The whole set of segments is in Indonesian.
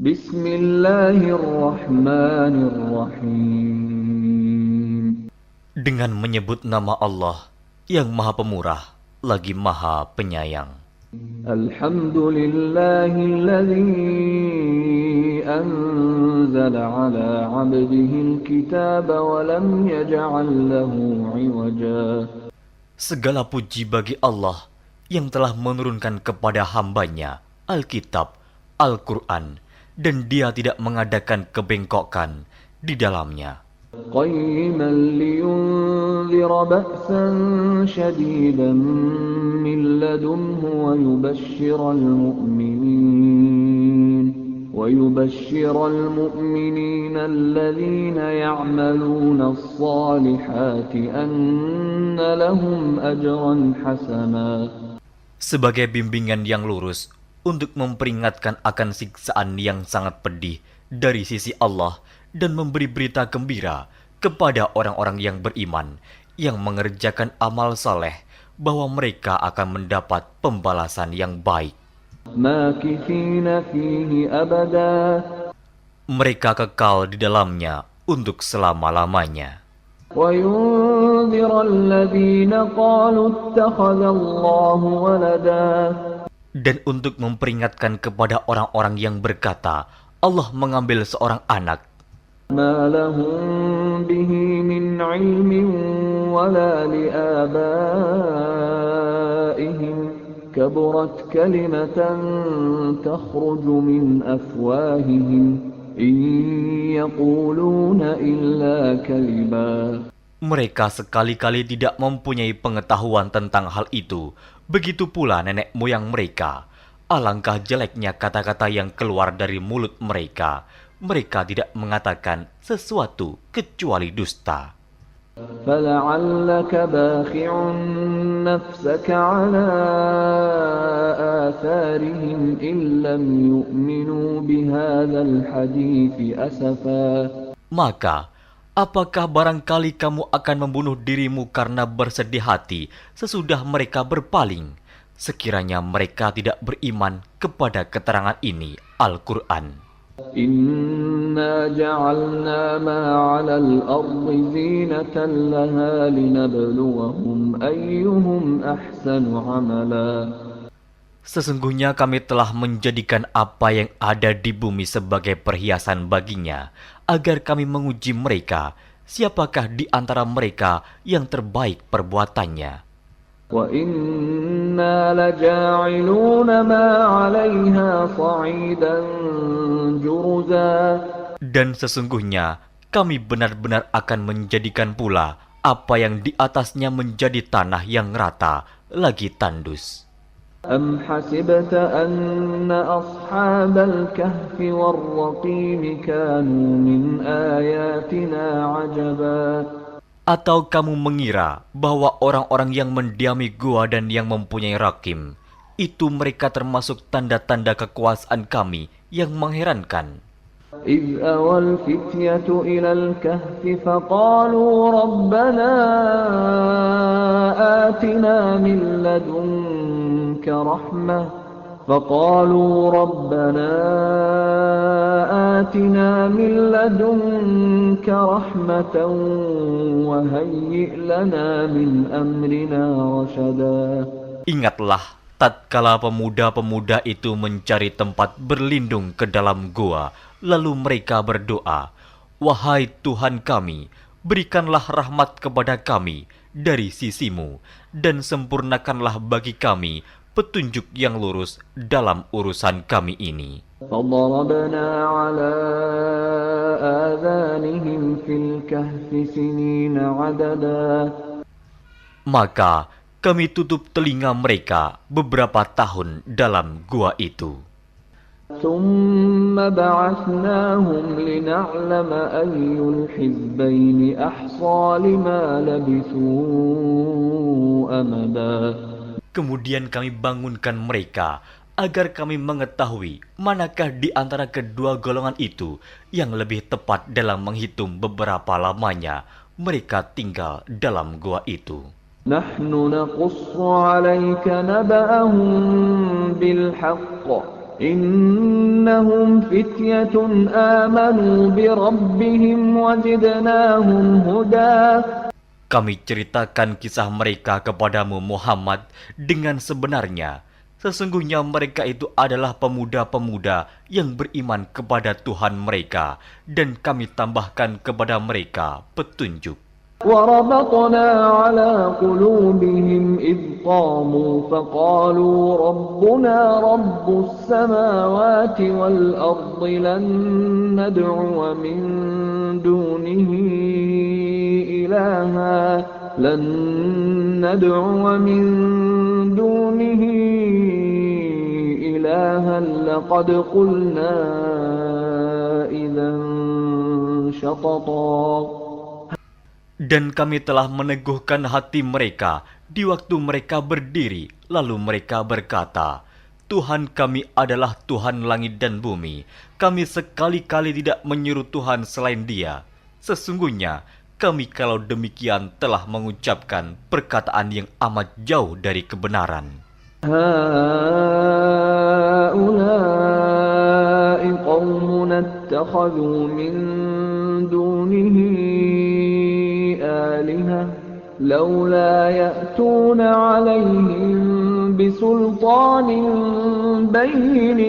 Bismillahirrahmanirrahim. Dengan menyebut nama Allah yang Maha Pemurah lagi Maha Penyayang. Alhamdulillahilladzi anzala ala 'abdihil kitaba wa lam yaj'al lahu 'iwaja. Segala puji bagi Allah yang telah menurunkan kepada hambanya Alkitab, Al-Quran, dan dia tidak mengadakan kebengkokan di dalamnya. Qayyiman liyunzira ba'san shadidan min ladunhu wa yubashshiral mu'minina alladhina ya'maluna as-salihati anna lahum ajran hasana. Sebagai bimbingan yang lurus untuk memperingatkan akan siksaan yang sangat pedih dari sisi Allah dan memberi berita gembira kepada orang-orang yang beriman yang mengerjakan amal saleh bahwa mereka akan mendapat pembalasan yang baik. Makithina fihi abada. Mereka kekal di dalamnya untuk selama-lamanya. Wa yunzira alladhina qalu ittakhadallahu walada. Dan untuk memperingatkan kepada orang-orang yang berkata, Allah mengambil seorang anak. Ma lahum bihi min ilmin wala liabaihim kaburat kalimatan takhruju min afwahihim in yaquluna illa kaliba. Mereka sekali-kali tidak mempunyai pengetahuan tentang hal itu. Begitu pula nenek moyang mereka. Alangkah jeleknya kata-kata yang keluar dari mulut mereka. Mereka tidak mengatakan sesuatu kecuali dusta. فَلَعَلَّكَ بَاخِعٌ نَفْسَكَ عَلَى آثَارِهِمْ إِن لَّمْ يُؤْمِنُوا بِهَذَا الْحَدِيثِ أَسَفًا. Maka, apakah barangkali kamu akan membunuh dirimu karena bersedih hati sesudah mereka berpaling, sekiranya mereka tidak beriman kepada keterangan ini, Al-Quran? Inna ja'alna ma 'alal ardi zinatan laha linabluwahum ayyuhum ahsanu 'amala. Sesungguhnya kami telah menjadikan apa yang ada di bumi sebagai perhiasan baginya, agar kami menguji mereka, siapakah di antara mereka yang terbaik perbuatannya. Wa inna laja'iluna ma 'alayha sa'idan juruza. Dan sesungguhnya kami benar-benar akan menjadikan pula apa yang di atasnya menjadi tanah yang rata lagi tandus. Am hasibta anna ashabal kahfi war-raqim kanu min ayatina 'ajaba. Atau kamu mengira bahwa orang-orang yang mendiami gua dan yang mempunyai rakim, itu mereka termasuk tanda-tanda kekuasaan kami yang mengherankan. إذ أوى الفتية إلى الكهف فقالوا ربنا آتنا من لدنك رحمة وهيئ لنا من أمرنا رشدا. Ingatlah tatkala pemuda-pemuda itu mencari tempat berlindung ke dalam gua, lalu mereka berdoa, "Wahai Tuhan kami, berikanlah rahmat kepada kami dari sisimu, dan sempurnakanlah bagi kami petunjuk yang lurus dalam urusan kami ini." فضربنا على آذانهم في الكهف سنين عددا. Maka kami tutup telinga mereka beberapa tahun dalam gua itu. ثم بعثناهم لنعلم أي الحزبين أحصى لما لبثوا أمدا. Kemudian kami bangunkan mereka agar kami mengetahui manakah di antara kedua golongan itu yang lebih tepat dalam menghitung beberapa lamanya mereka tinggal dalam gua itu. نحن نقص عليك نبأهم بالحق إنهم فتية آمنوا بربهم وزدناهم هدى. Kami ceritakan kisah mereka kepadamu Muhammad dengan sebenarnya. Sesungguhnya mereka itu adalah pemuda-pemuda yang beriman kepada Tuhan mereka, dan kami tambahkan kepada mereka petunjuk. وربطنا على قلوبهم إذ قاموا فقالوا ربنا رب السماوات والأرض لن ندعو من دونه إلها لقد قلنا إذا شططا. Dan kami telah meneguhkan hati mereka di waktu mereka berdiri, lalu mereka berkata, Tuhan kami adalah Tuhan langit dan bumi. Kami sekali-kali tidak menyeru Tuhan selain Dia. Sesungguhnya kami kalau demikian telah mengucapkan perkataan yang amat jauh dari kebenaran. هؤلاء قومنا اتخذوا من دونه آلهة لولا يأتون عليهم بسلطان بين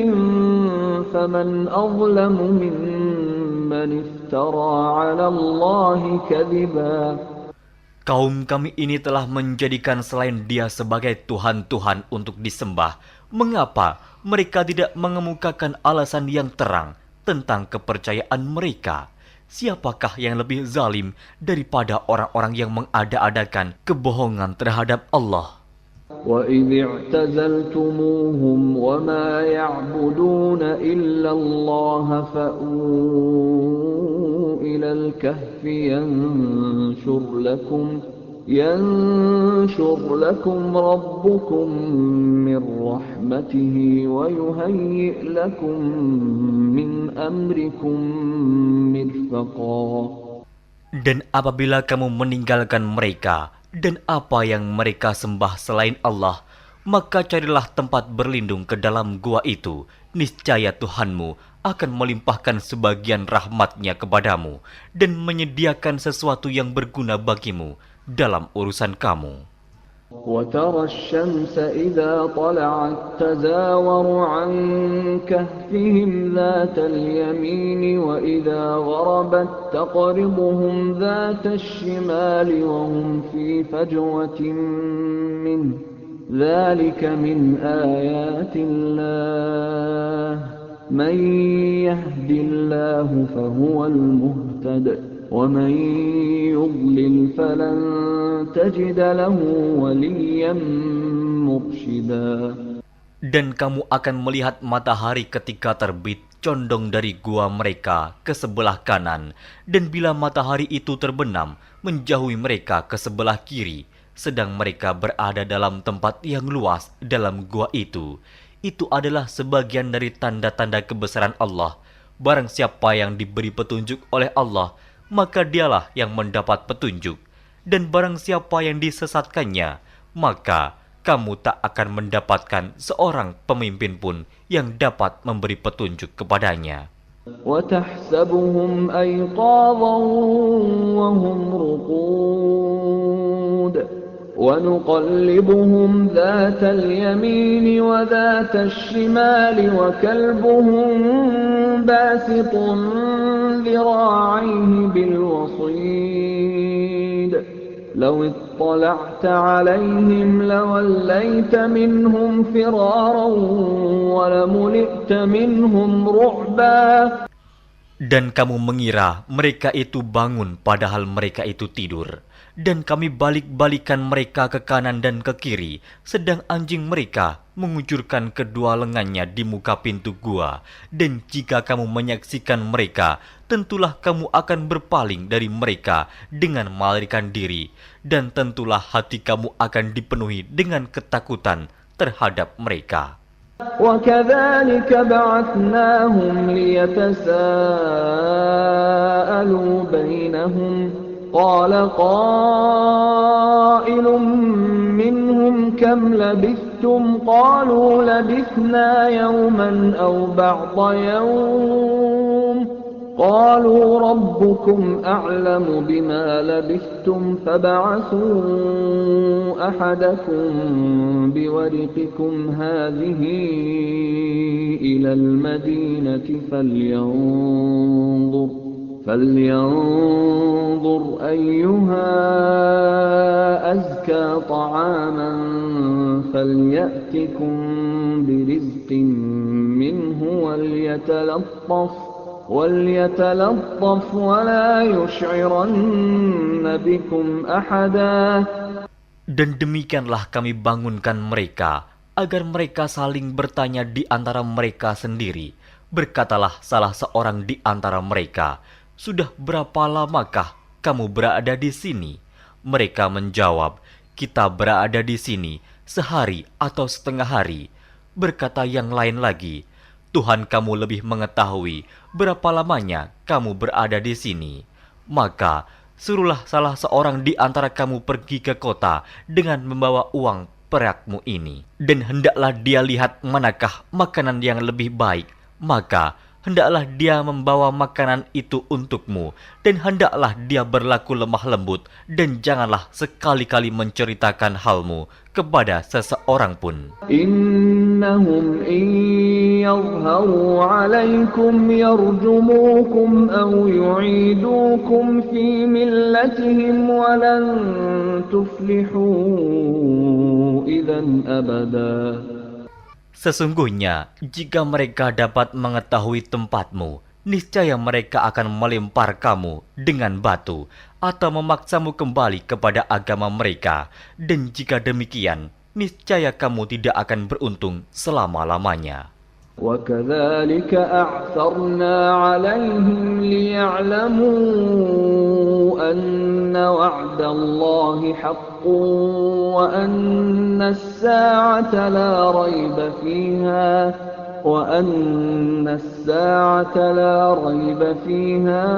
فمن أظلم ممن افترى على الله كذبا. Kaum kami ini telah menjadikan selain Dia sebagai Tuhan-Tuhan untuk disembah. Mengapa mereka tidak mengemukakan alasan yang terang tentang kepercayaan mereka? Siapakah yang lebih zalim daripada orang-orang yang mengada-adakan kebohongan terhadap Allah? وَإِذِ اعْتَزَلْتُمُوهُمْ وَمَا يَعْبُدُونَ إِلَّا اللَّهَ فَأْوُوا إِلَى الْكَهْفِ يَنشُرْ لَكُمْ رَبُّكُمْ مِنْ رَحْمَتِهِ وَيُهَيِّئْ لَكُمْ مِنْ أَمْرِكُمْ مِرْفَقًا. Dan apabila kamu meninggalkan mereka dan apa yang mereka sembah selain Allah, maka carilah tempat berlindung ke dalam gua itu. Niscaya Tuhanmu akan melimpahkan sebagian rahmatnya kepadamu dan menyediakan sesuatu yang berguna bagimu dalam urusan kamu. وَتَرَى الشَّمْسَ إِذَا طَلَعَتْ تَزَاوَرُ عَنْ كَهْفِهِمْ ذَاتَ الْيَمِينِ وَإِذَا غَرَبَتْ تَقْرِضُهُمْ ذَاتَ الشِّمَالِ وَهُمْ فِي فَجْوَةٍ مِّنْهُ ذَلِكَ مِنْ آيَاتِ اللَّهِ مَنْ يَهْدِ اللَّهُ فَهُوَ الْمُهْتَدِ وَمَنْ يُضْلِلْ فَلَنْ تَجِدَ لَهُ وَلِيًّا مُرْشِدًا. Dan kamu akan melihat matahari ketika terbit condong dari gua mereka ke sebelah kanan, dan bila matahari itu terbenam menjauhi mereka ke sebelah kiri, sedang mereka berada dalam tempat yang luas dalam gua itu. Itu adalah sebagian dari tanda-tanda kebesaran Allah. Barang siapa yang diberi petunjuk oleh Allah, maka dialah yang mendapat petunjuk. Dan barang siapa yang disesatkannya, maka kamu tak akan mendapatkan seorang pemimpin pun yang dapat memberi petunjuk kepadanya. وَتَحْسَبُهُمْ أَيْقَاظًا وَهُمْ رُقُودٌ وَنُقَلِّبُهُمْ ذَاتَ الْيَمِينِ وَذَاتَ الشِّمَالِ وَكَلْبُهُمْ بَاسِطٌ ذِرَاعَيْهِ بِالْوَصِيدِ لَوِ اطَّلَعْتَ عَلَيْهِمْ لَوَلَّيْتَ مِنْهُمْ فِرَارًا وَلَمُلِئْتَ مِنْهُمْ رُعْبًا. Dan kamu mengira mereka itu bangun padahal mereka itu tidur. Dan kami balik-balikan mereka ke kanan dan ke kiri, sedang anjing mereka mengucurkan kedua lengannya di muka pintu gua. Dan jika kamu menyaksikan mereka, tentulah kamu akan berpaling dari mereka dengan melarikan diri. Dan tentulah hati kamu akan dipenuhi dengan ketakutan terhadap mereka. وَكَذَلِكَ بَعَثْنَاهُمْ لِيَتَسَاءَلُوا بَيْنَهُمْ قَالَ قَائِلٌ مِّنْهُمْ كَمْ لَبِثْتُمْ لبثتم قالوا لبثنا يوما أو بعض يوم قالوا ربكم أعلم بما لبثتم فابعثوا أحدكم بورقكم هذه إلى المدينة فلينظر أيها أزكى طعاما فليأتكم برزق منه وليتلطف ولا يشعرن بكم أحدا. Dan demikianlah kami bangunkan mereka, agar mereka saling bertanya di antara mereka sendiri. Berkatalah salah seorang di antara mereka, "Sudah berapa lamakah kamu berada di sini?" Mereka menjawab, "Kita berada di sini sehari atau setengah hari." Berkata yang lain lagi, "Tuhan kamu lebih mengetahui berapa lamanya kamu berada di sini. Maka suruhlah salah seorang di antara kamu pergi ke kota dengan membawa uang perakmu ini. Dan hendaklah dia lihat manakah makanan yang lebih baik. Maka hendaklah dia membawa makanan itu untukmu. Dan hendaklah dia berlaku lemah lembut. Dan janganlah sekali-kali menceritakan halmu kepada seseorang pun. Innahum in yadhharu alaykum yarjumukum aw yu'idukum fi millatihim walan tuflihu idzan abada. Sesungguhnya, jika mereka dapat mengetahui tempatmu, niscaya mereka akan melempar kamu dengan batu atau memaksamu kembali kepada agama mereka. Dan jika demikian, niscaya kamu tidak akan beruntung selama-lamanya. وَكَذَلِكَ أَعْثَرْنَا عَلَيْهِمْ لِيَعْلَمُوا أَنَّ وَعْدَ اللَّهِ حَقٌّ وَأَنَّ السَّاعَةَ لَا رَيْبَ فِيهَا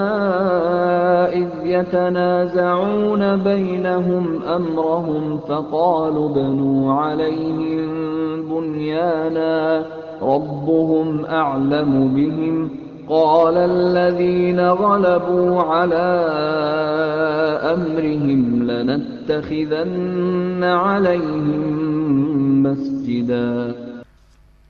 إِذْ يَتَنَازَعُونَ بَيْنَهُمْ أَمْرَهُمْ فَقَالُوا ابْنُوا عَلَيْهِمْ بُنْيَانًا رَبُّهُمْ أَعْلَمُ بِهِمْ قَالَ الَّذِينَ غَلَبُوا عَلَى أَمْرِهِمْ لَنَتَّخِذَنَّ عَلَيْهِمْ مَسْجِدًا.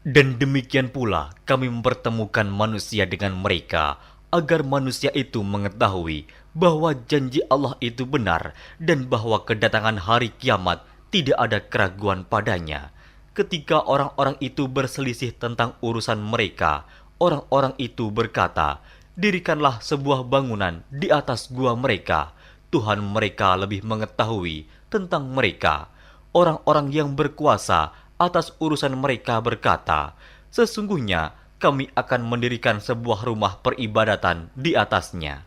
Dan demikian pula kami mempertemukan manusia dengan mereka, agar manusia itu mengetahui bahwa janji Allah itu benar dan bahwa kedatangan hari kiamat tidak ada keraguan padanya. Ketika orang-orang itu berselisih tentang urusan mereka, orang-orang itu berkata, "Dirikanlah sebuah bangunan di atas gua mereka. Tuhan mereka lebih mengetahui tentang mereka." Orang-orang yang berkuasa atas urusan mereka berkata, "Sesungguhnya kami akan mendirikan sebuah rumah peribadatan di atasnya."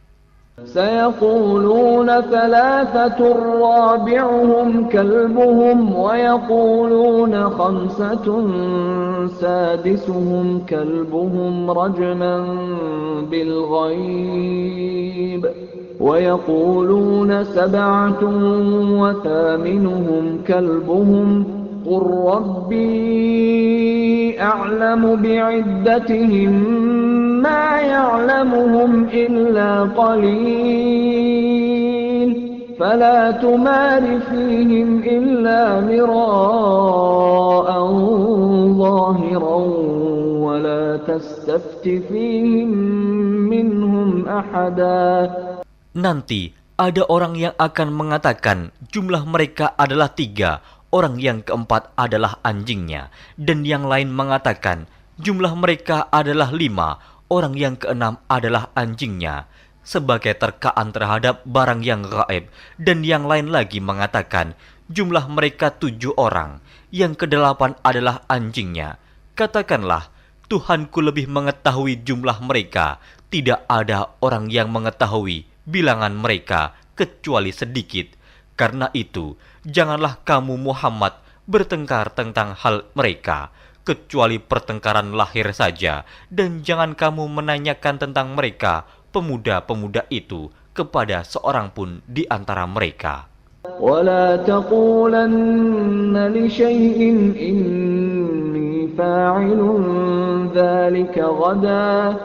سيقولون ثلاثة رابعهم كلبهم ويقولون خمسة سادسهم كلبهم رجما بالغيب ويقولون سبعة وثامنهم كلبهم قل ربي أعلم بعدتهم ما يعلمهم إلا قليل فلا تمار فيهم إلا مراء ظاهرا ولا تستفت فيهم منهم أحدا. Nanti ada orang yang akan mengatakan jumlah mereka adalah 3, orang yang keempat adalah anjingnya, dan yang lain mengatakan jumlah mereka adalah 5, orang yang keenam adalah anjingnya, sebagai terkaan terhadap barang yang gaib. Dan yang lain lagi mengatakan jumlah mereka 7 orang, yang ke-8 adalah anjingnya. Katakanlah, Tuhanku lebih mengetahui jumlah mereka, tidak ada orang yang mengetahui bilangan mereka kecuali sedikit. Karena itu, janganlah kamu Muhammad bertengkar tentang hal mereka, kecuali pertengkaran lahir saja, dan jangan kamu menanyakan tentang mereka, pemuda-pemuda itu, kepada seorang pun di antara mereka. ولا تقولن لشيء إني فاعل ذلك غدا.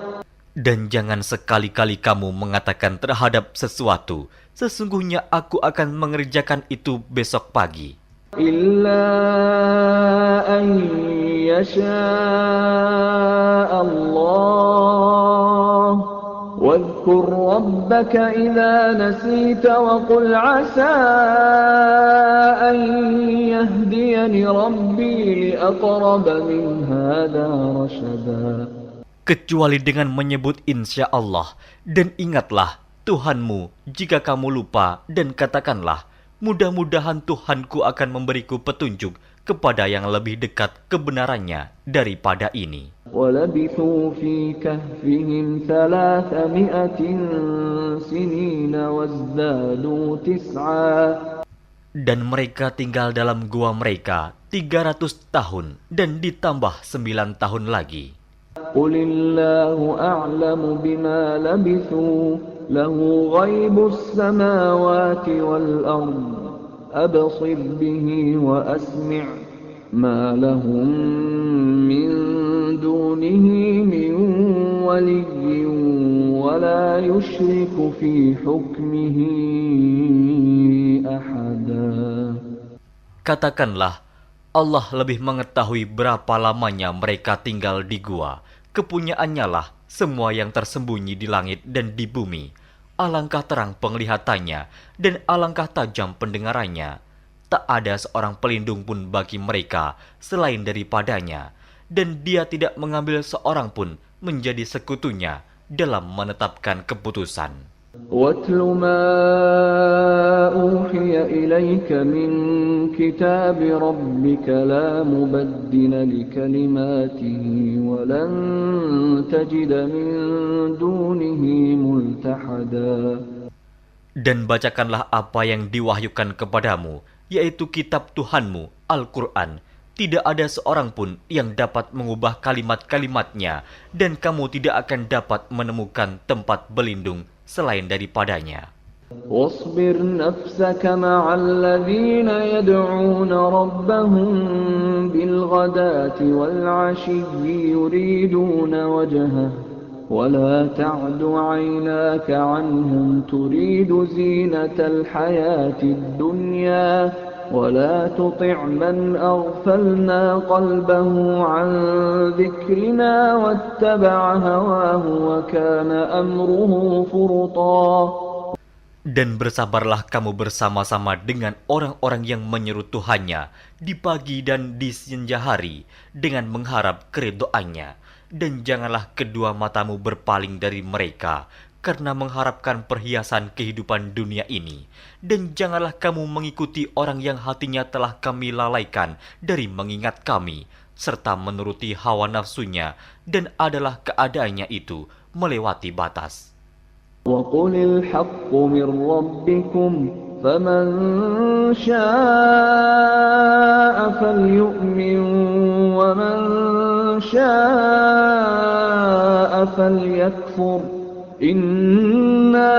Dan jangan sekali-kali kamu mengatakan terhadap sesuatu, sesungguhnya aku akan mengerjakan itu besok pagi. إلا أن يشاء الله واذكر ربك إذا نسيت وقل عسى أن يهديني ربي لأقرب من هذا رشدا. Kecuali dengan menyebut insya Allah, dan ingatlah Tuhanmu jika kamu lupa, dan katakanlah, mudah-mudahan Tuhanku akan memberiku petunjuk kepada yang lebih dekat kebenarannya daripada ini. وَلَبِثُوا فِي كَهْفِهِمْ 300 سِنِينَ وَازْدَادُوا 9. Dan mereka tinggal dalam gua mereka 300 tahun dan ditambah 9 tahun lagi. قُلِ اللَّهُ أَعْلَمُ بِمَا لَبِثُوا لَهُ غَيْبُ السَّمَاوَاتِ وَالْأَرْضِ أَبْصِرْ بِهِ وَأَسْمِعْ مَا لَهُم مِّن دُونِهِ مِن وَلِيٍّ وَلَا يُشْرِكُ فِي حُكْمِهِ أَحَدًا. Katakanlah, Allah lebih mengetahui berapa lamanya mereka tinggal di gua. Kepunyaannya lah semua yang tersembunyi di langit dan di bumi. Alangkah terang penglihatannya dan alangkah tajam pendengarannya. Tak ada seorang pelindung pun bagi mereka selain daripadanya. Dan dia tidak mengambil seorang pun menjadi sekutunya dalam menetapkan keputusan. وَاتْلُ مَا أُوحِيَ إِلَيْكَ مِنْ كِتَابِ رَبِّكَ لَا مُبَدِّلَ لِكَلِمَاتِهِ وَلَنْ تَجِدَ مِنْ دُونِهِ مُلْتَحَدًا. Dan bacakanlah apa yang diwahyukan kepadamu, yaitu kitab Tuhanmu, Al-Quran. Tidak ada seorang pun yang dapat mengubah kalimat-kalimatnya, dan kamu tidak akan dapat menemukan tempat berlindung selain daripadanya. واصبر نفسك مع الذين يدعون ربهم بالغداة والعشي يريدون وجهه ولا تعد عيناك عنهم تريد زينة الحياة الدنيا ولا تطع من أغفلنا قلبه عن ذكرنا واتبع هواه وكان أمره فرطا. Dan bersabarlah kamu bersama-sama dengan orang-orang yang menyeru Tuhannya di pagi dan di senja hari dengan mengharap keridhoannya. Dan janganlah kedua matamu berpaling dari mereka karena mengharapkan perhiasan kehidupan dunia ini. Dan janganlah kamu mengikuti orang yang hatinya telah kami lalaikan dari mengingat kami, serta menuruti hawa nafsunya, dan adalah keadaannya itu melewati batas. وَقُلِ الْحَقُّ مِنْ رَبِّكُمْ فَمَنْ شَاءَ فَلْيُؤْمِنْ وَمَنْ شَاءَ فَلْيَكْفُرْ إِنَّا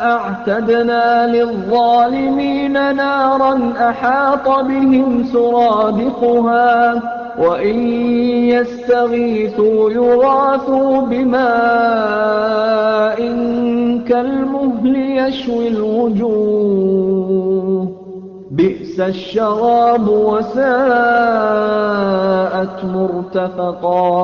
أَعْتَدْنَا لِلظَّالِمِينَ نَارًا أَحَاطَ بِهِمْ سُرَادِقُهَا وَإِنْ يَسْتَغِيثُوا يُغَاثُوا بِمَاءٍ كَالْمُهْلِ يَشْوِي الْوُجُوهَ بِئْسَ الشَّرَابُ وَسَاءَتْ مُرْتَفَقًا.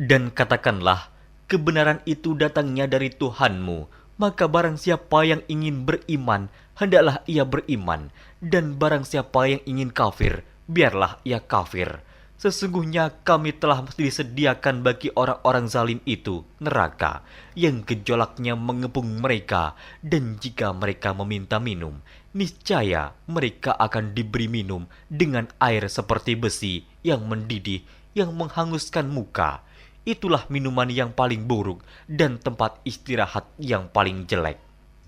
Dan katakanlah, kebenaran itu datangnya dari Tuhanmu, maka barang siapa yang ingin beriman, hendaklah ia beriman, dan barang siapa yang ingin kafir, biarlah ia kafir. Sesungguhnya kami telah disediakan bagi orang-orang zalim itu neraka, yang gejolaknya mengepung mereka, dan jika mereka meminta minum, niscaya mereka akan diberi minum dengan air seperti besi yang mendidih, yang menghanguskan muka. Itulah minuman yang paling buruk dan tempat istirahat yang paling jelek.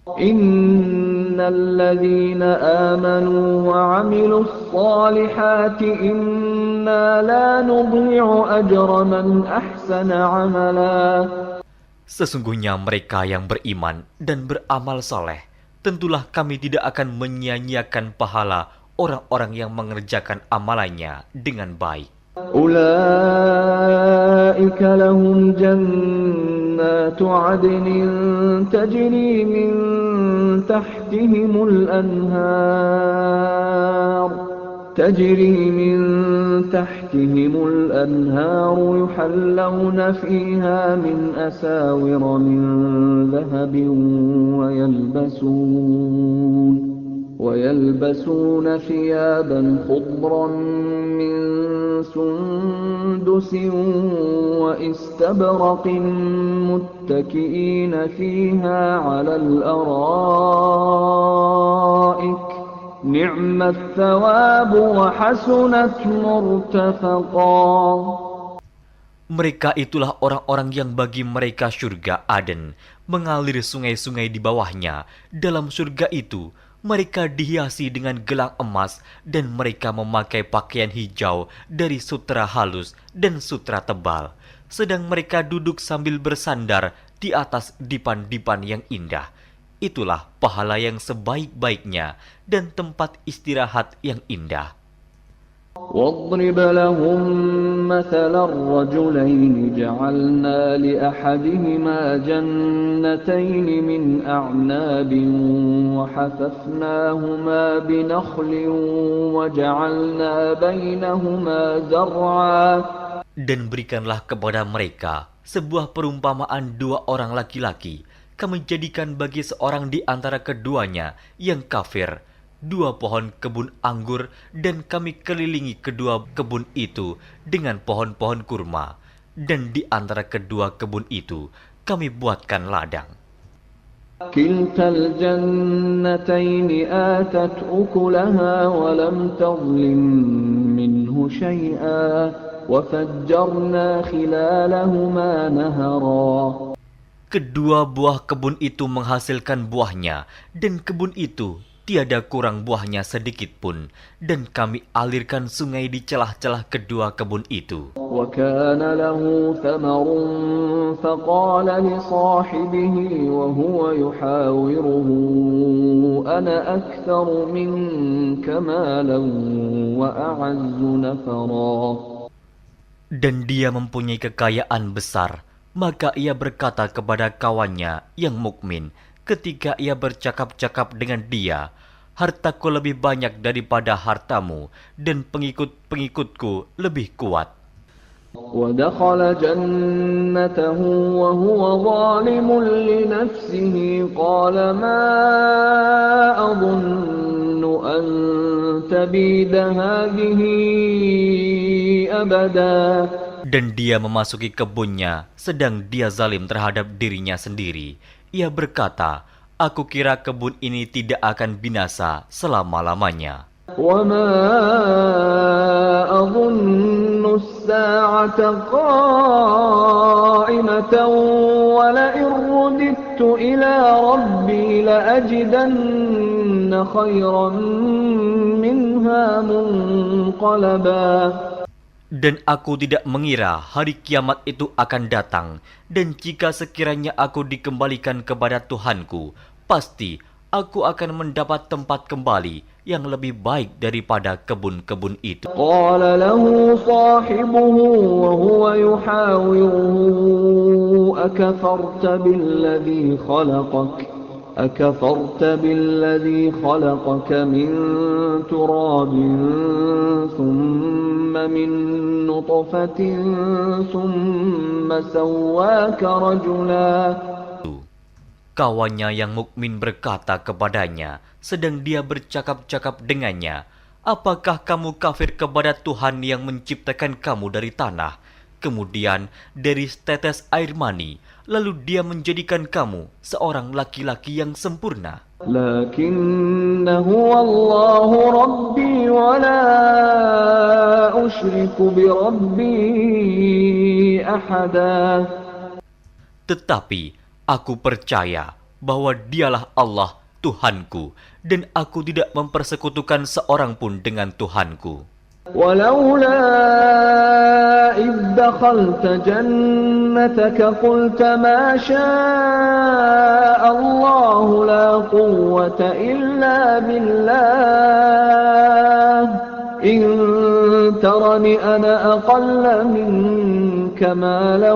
Innalladzina amanu wa 'amilus salihati inna la nudhi'u ajra man ahsana 'amala. Sesungguhnya mereka yang beriman dan beramal soleh, tentulah kami tidak akan menyia-nyiakan pahala orang-orang yang mengerjakan amalannya dengan baik. أولئك لهم جنات عدن تجري من تحتهم الأنهار يحلون فيها من أساور من ذهب ويلبسون ثيابا خضرا من سندس واستبرق متكئين فيها على الأرائك نعم الثواب وحسنت مرتفقا. Mereka itulah orang-orang yang bagi mereka surga Aden, mengalir sungai-sungai di bawahnya. Dalam surga itu, mereka dihiasi dengan gelang emas dan mereka memakai pakaian hijau dari sutra halus dan sutra tebal. Sedang mereka duduk sambil bersandar di atas dipan-dipan yang indah. Itulah pahala yang sebaik-baiknya dan tempat istirahat yang indah. واضرب لهم مثل الرجلين جعلنا لأحدهما جنتين من أعناب وحففناهما بنخل وجعلنا بينهما زرعا. Dan berikanlah kepada mereka sebuah perumpamaan dua orang laki-laki. Kami jadikan bagi seorang di antara keduanya yang kafir dua pohon kebun anggur, dan kami kelilingi kedua kebun itu dengan pohon-pohon kurma, dan di antara kedua kebun itu kami buatkan ladang. كلتا الجنتين آتت أكلها ولم تظلم منه شيئا وفجرنا خلالهما نهرا. Kedua buah kebun itu menghasilkan buahnya, dan kebun itu tiada kurang buahnya sedikit pun, dan kami alirkan sungai di celah-celah kedua kebun itu. وَكَانَ لَهُ ثَمَرٌ فَقَالَ لِصَاحِبِهِ وَهُوَ يُحَاوِرُهُ أَنَا أَكْثَرُ مِنكَ مَالًا وَأَعَزُّ نَفَرًا. Dan dia mempunyai kekayaan besar, maka ia berkata kepada kawannya yang mukmin ketika ia bercakap-cakap dengan dia, hartaku lebih banyak daripada hartamu, dan pengikut-pengikutku lebih kuat. وَدَخَلَ جَنَّتَهُ وَهُوَ ظَالِمٌ لِنَفْسِهِ قَالَ مَا أَظُنُّ أَن تَبِيدَ هَٰذِهِ أَبَدًا. Dan dia memasuki kebunnya, sedang dia zalim terhadap dirinya sendiri. Ia berkata, aku kira kebun ini tidak akan binasa selama-lamanya. وَمَا أَظُنُّ السَّاعَةَ قَائِمَةً وَلَئِن رُّدِدتُّ إِلَىٰ رَبِّي لَأَجِدَنَّ خَيْرًا مِّنْهَا مُنقَلَبًا. Dan aku tidak mengira hari kiamat itu akan datang, dan jika sekiranya aku dikembalikan kepada Tuhanku, pasti aku akan mendapat tempat kembali yang lebih baik daripada kebun-kebun itu. قال له صاحبه وهو يحاوره أكفرت بالذي خلقك من تراب ثم من نطفة ثم سواك رجلا. Kawannya yang mukmin berkata kepadanya, sedang dia bercakap-cakap dengannya, apakah kamu kafir kepada Tuhan yang menciptakan kamu dari tanah, kemudian dari setetes air mani, lalu dia menjadikan kamu seorang laki-laki yang sempurna? Lakinna huwa Allahu Rabbi wa la usyriku bi Rabbi ahada. Tetapi aku percaya bahwa dialah Allah Tuhanku, dan aku tidak mempersekutukan seorang pun dengan Tuhanku. ولولا إذ دخلت جنتك جنتك قلت ما شاء الله لا قوة إلا بالله إن ترني أنا أقل منك مالا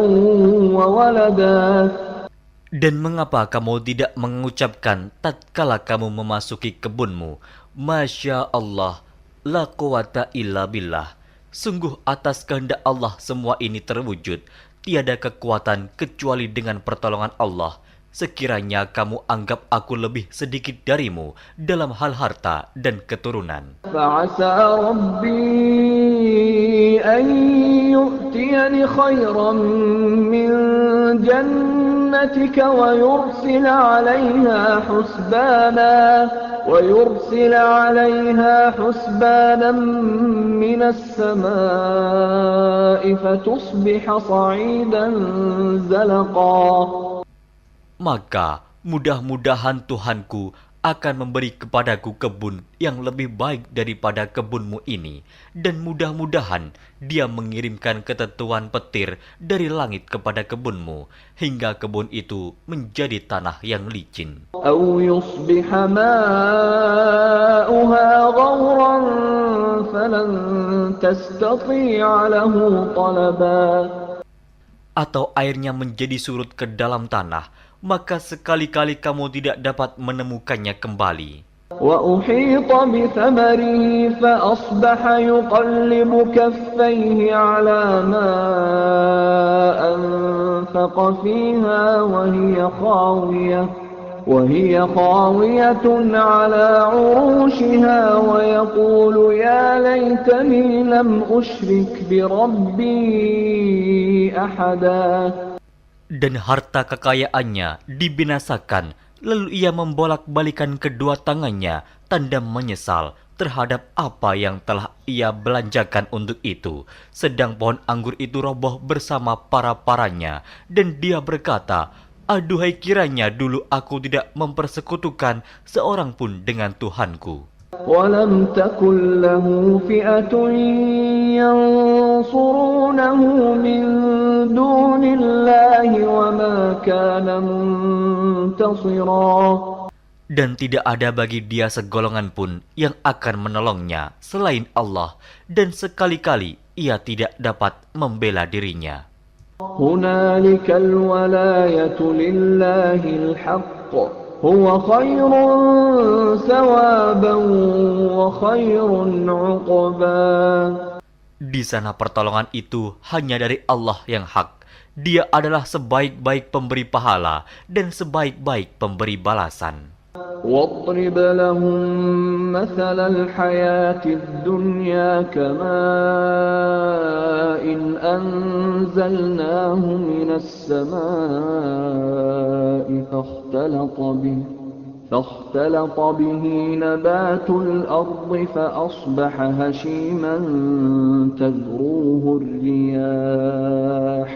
وولدا. Dan mengapa kamu tidak mengucapkan tatkala kamu memasuki kebunmu, Masya Allah, la quwata illa billah. Sungguh atas kehendak Allah semua ini terwujud. Tiada kekuatan kecuali dengan pertolongan Allah. Sekiranya kamu anggap aku lebih sedikit darimu dalam hal harta dan keturunan. فعسى ربي أن يؤتيني خيرا من جنتك ويرسل عليها حسبانا من السماء فتصبح صعيدا زلقا. Maka mudah-mudahan Tuhanku akan memberi kepadaku kebun yang lebih baik daripada kebunmu ini, dan mudah-mudahan Dia mengirimkan ketentuan petir dari langit kepada kebunmu, hingga kebun itu menjadi tanah yang licin. أو يصبح ماؤها غورا فلن تستطيع له طلبا. Atau airnya menjadi surut ke dalam tanah, maka sekali-kali kamu tidak dapat menemukannya kembali. وأحيط بثمره فأصبح يقلب كفيه على ما أنفق فيها وهي خاوية على عروشها ويقول يا ليتني لم أشرك بربي أحدا. Dan harta kekayaannya dibinasakan, lalu ia membolak-balikan kedua tangannya, tanda menyesal terhadap apa yang telah ia belanjakan untuk itu. Sedang pohon anggur itu roboh bersama para-paranya, dan dia berkata, aduhai kiranya dulu aku tidak mempersekutukan seorang pun dengan Tuhanku. ولم تكن له فئة ينصرونه من دون الله وما كان منتصرا. Dan tidak ada bagi dia segolongan pun yang akan menolongnya selain Allah, dan sekali-kali ia tidak dapat membela dirinya. هنالك الولاية لله الحق هو خير ثوابا وخير عقبا. Di sana pertolongan itu hanya dari Allah yang hak. Dia adalah sebaik-baik pemberi pahala dan sebaik-baik pemberi balasan. واضرب لهم مثل الحياة الدنيا كماء أنزلناه من السماء فاختلط به نبات الأرض فأصبح هشيما تذروه الرياح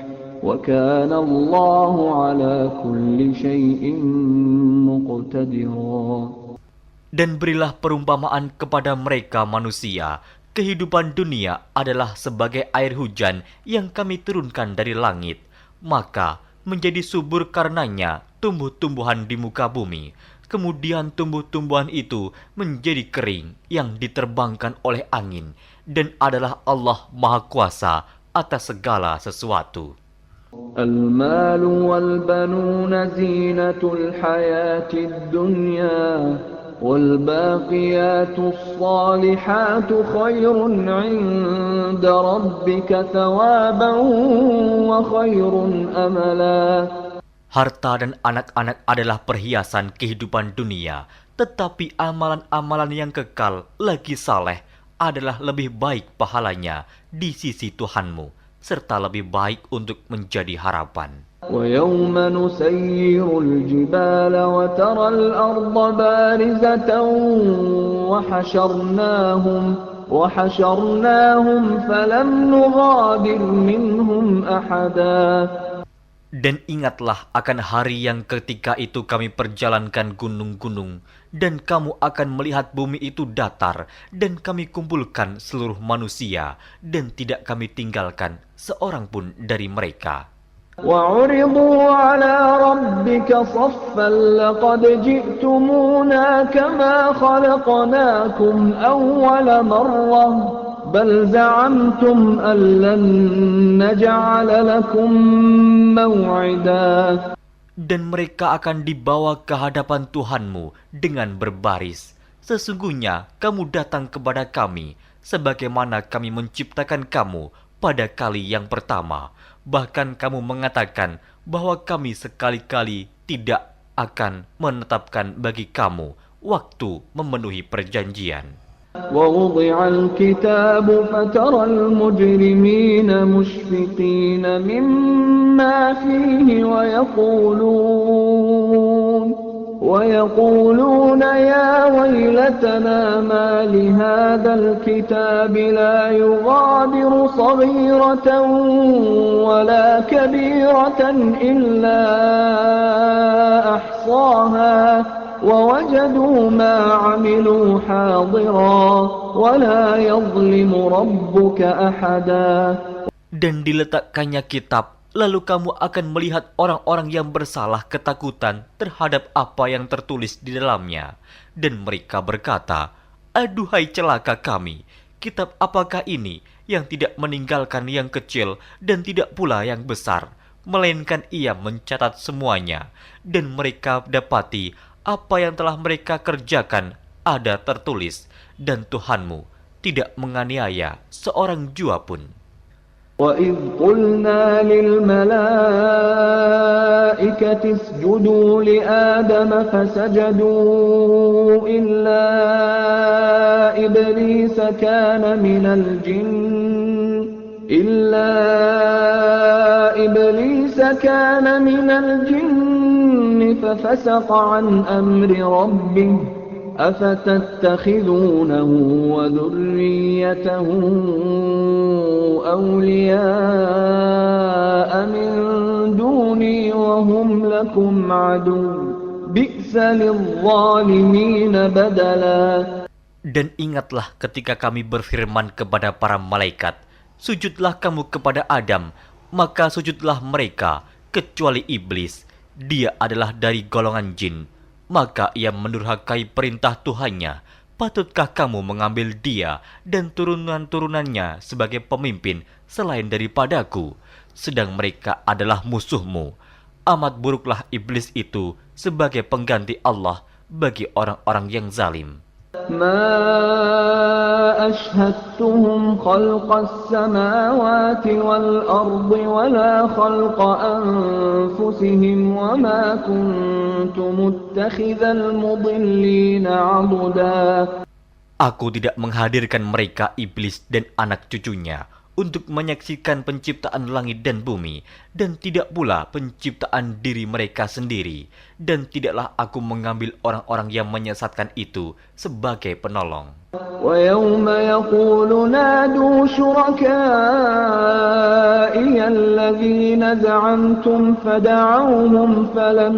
وكان الله على كل شيء مقتدرا. Dan berilah perumpamaan kepada mereka manusia. Kehidupan dunia adalah sebagai air hujan yang kami turunkan dari langit. Maka menjadi subur karenanya tumbuh-tumbuhan di muka bumi. Kemudian tumbuh-tumbuhan itu menjadi kering yang diterbangkan oleh angin. Dan adalah Allah Maha Kuasa atas segala sesuatu. المال والبنون زينة الحياة الدنيا والباقيات الصالحات خير عند ربك ثوابا وخير أملا. Harta dan anak-anak adalah perhiasan kehidupan dunia, tetapi amalan-amalan yang kekal lagi saleh adalah lebih baik pahalanya di sisi Tuhanmu, serta lebih baik untuk menjadi harapan. ويوم نسير الجبال وترى الأرض بارزة وحشرناهم فلم نغادر منهم أحدا. Dan ingatlah akan hari yang ketika itu kami perjalankan gunung-gunung, dan kamu akan melihat bumi itu datar, dan kami kumpulkan seluruh manusia, dan tidak kami tinggalkan seorang pun dari mereka. وعرضوا على ربك صفا لقد جئتمونا كما خلقناكم أول مرة بل زعمتم أن لن نجعل لكم موعدا. Dan mereka akan dibawa ke hadapan Tuhanmu dengan berbaris. Sesungguhnya kamu datang kepada kami, sebagaimana kami menciptakan kamu pada kali yang pertama. Bahkan kamu mengatakan bahwa kami sekali-kali tidak akan menetapkan bagi kamu waktu memenuhi perjanjian. ووضع الكتاب فترى المجرمين مشفقين مما فيه ويقولون يا ويلتنا ما لهذا الكتاب لا يغادر صغيرة ولا كبيرة إلا أحصاها ووجدوا ما عملوا حاضرا ولا يظلم ربك أحدا. Dan diletakkannya kitab, lalu kamu akan melihat orang-orang yang bersalah ketakutan terhadap apa yang tertulis di dalamnya. Dan mereka berkata, aduhai celaka kami, kitab apakah ini yang tidak meninggalkan yang kecil dan tidak pula yang besar, melainkan ia mencatat semuanya. Dan mereka dapati apa yang telah mereka kerjakan ada tertulis, dan Tuhanmu tidak menganiaya seorang jua pun. وَإِذْ قُلْنَا لِلْمَلَائِكَةِ اسْجُدُوا لِآدَمَ فَسَجَدُوا إِلَّا إِبْلِيسَ كَانَ مِنَ الْجِنِّ فَفَسَقَ عَنْ أَمْرِ رَبِّهِ أَفَتَتَّخِذُونَهُ وَذُرِّيَّتَهُ أَوْلِيَاءَ مِنْ دُونِي وَهُمْ لَكُمْ عَدُوٌّ بِئْسَ لِلظَّالِمِينَ بَدَلًا. Dan ingatlah ketika kami berfirman kepada para malaikat, sujudlah kamu kepada Adam, maka sujudlah mereka, kecuali iblis. Dia adalah dari golongan jin. Maka ia mendurhakai perintah Tuhannya. Patutkah kamu mengambil dia dan turunan-turunannya sebagai pemimpin selain daripadaku? Sedang mereka adalah musuhmu. Amat buruklah iblis itu sebagai pengganti Allah bagi orang-orang yang zalim. ما أشهدتهم خلق السماوات والأرض ولا خلق أنفسهم وما كنت متخذ المضلين عضدا. Aku tidak menghadirkan mereka iblis dan anak cucunya untuk menyaksikan penciptaan langit dan bumi, dan tidak pula penciptaan diri mereka sendiri, dan tidaklah aku mengambil orang-orang yang menyesatkan itu sebagai penolong. وَيَوْمَ يَقُولُ نَادُوا شُرَكَائِيَ الَّذِينَ زَعَمْتُمْ فَدَعَوْهُمْ فَلَمْ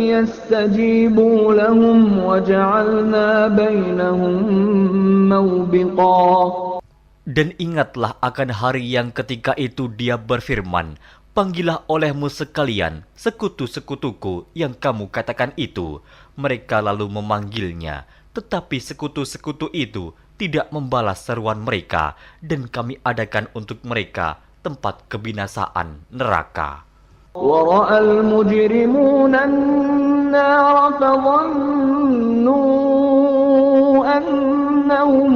يَسْتَجِيبُوا لَهُمْ وَجَعَلْنَا بَيْنَهُمْ مَوْبِقًا. Dan ingatlah akan hari yang ketika itu dia berfirman, panggillah olehmu sekalian sekutu-sekutuku yang kamu katakan itu. Mereka lalu memanggilnya, tetapi sekutu-sekutu itu tidak membalas seruan mereka, dan kami adakan untuk mereka tempat kebinasaan neraka. وَرَأَى الْمُجْرِمُونَ النَّارَ فَظَنُّوا أَنَّهُمْ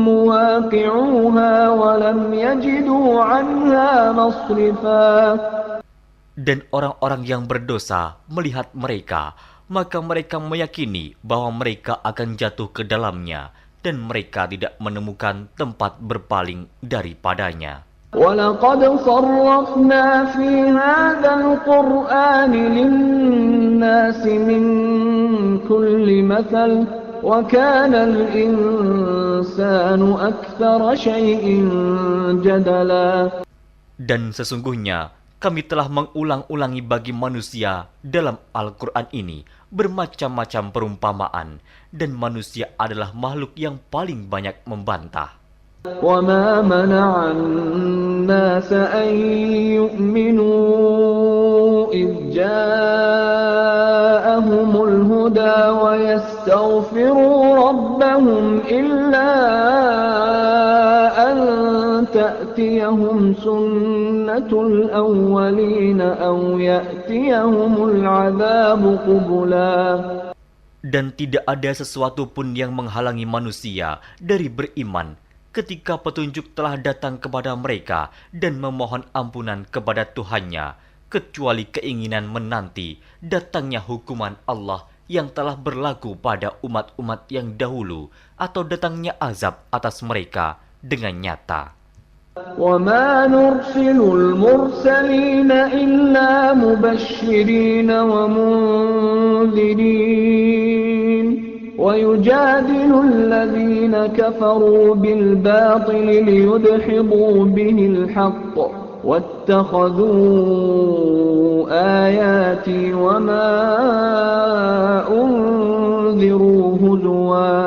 مُوَاقِعُوهَا وَلَمْ يَجِدُوا عَنْهَا مَصْرِفًا. Dan orang-orang yang berdosa melihat mereka, maka mereka meyakini bahwa mereka akan jatuh ke dalamnya, dan mereka tidak menemukan tempat berpaling daripadanya. وَلَقَدْ صَرَّفْنَا فِي هَذَا الْقُرْآنِ لِلنَّاسِ مِنْ كُلِّ مَثَلٍ وَكَانَ الْإِنْسَانُ أَكْثَرَ شَيْءٍ جَدَلًا. Dan sesungguhnya kami telah mengulang-ulangi bagi manusia dalam Al-Quran ini bermacam-macam perumpamaan, dan manusia adalah makhluk yang paling banyak membantah. وَمَا مَنَعَ النَّاسَ أَن يُؤْمِنُوا إِذْ جَاءَهُمُ الْهُدَى وَيَسْتَغْفِرُوا رَبَّهُمْ إِلَّا أَن تَأْتِيَهُمْ سُنَّةُ الْأَوَّلِينَ أَوْ يَأْتِيَهُمُ الْعَذَابُ قُبُلًا. Dan tidak ada sesuatu pun yang menghalangi manusia dari beriman ketika petunjuk telah datang kepada mereka dan memohon ampunan kepada Tuhannya, kecuali keinginan menanti datangnya hukuman Allah yang telah berlaku pada umat-umat yang dahulu atau datangnya azab atas mereka dengan nyata. وَمَا نُرْسِلُ الْمُرْسَلِينَ إِلَّا مُبَشِّرِينَ وَمُنذِرِينَ وَيُجَادِلُ الَّذِينَ كَفَرُوا بِالْبَاطِلِ لِيُدْحِضُوا بِهِ الْحَقَّ وَاتَّخَذُوا آيَاتِي وَمَا أُنذِرُوا هُزُوًا.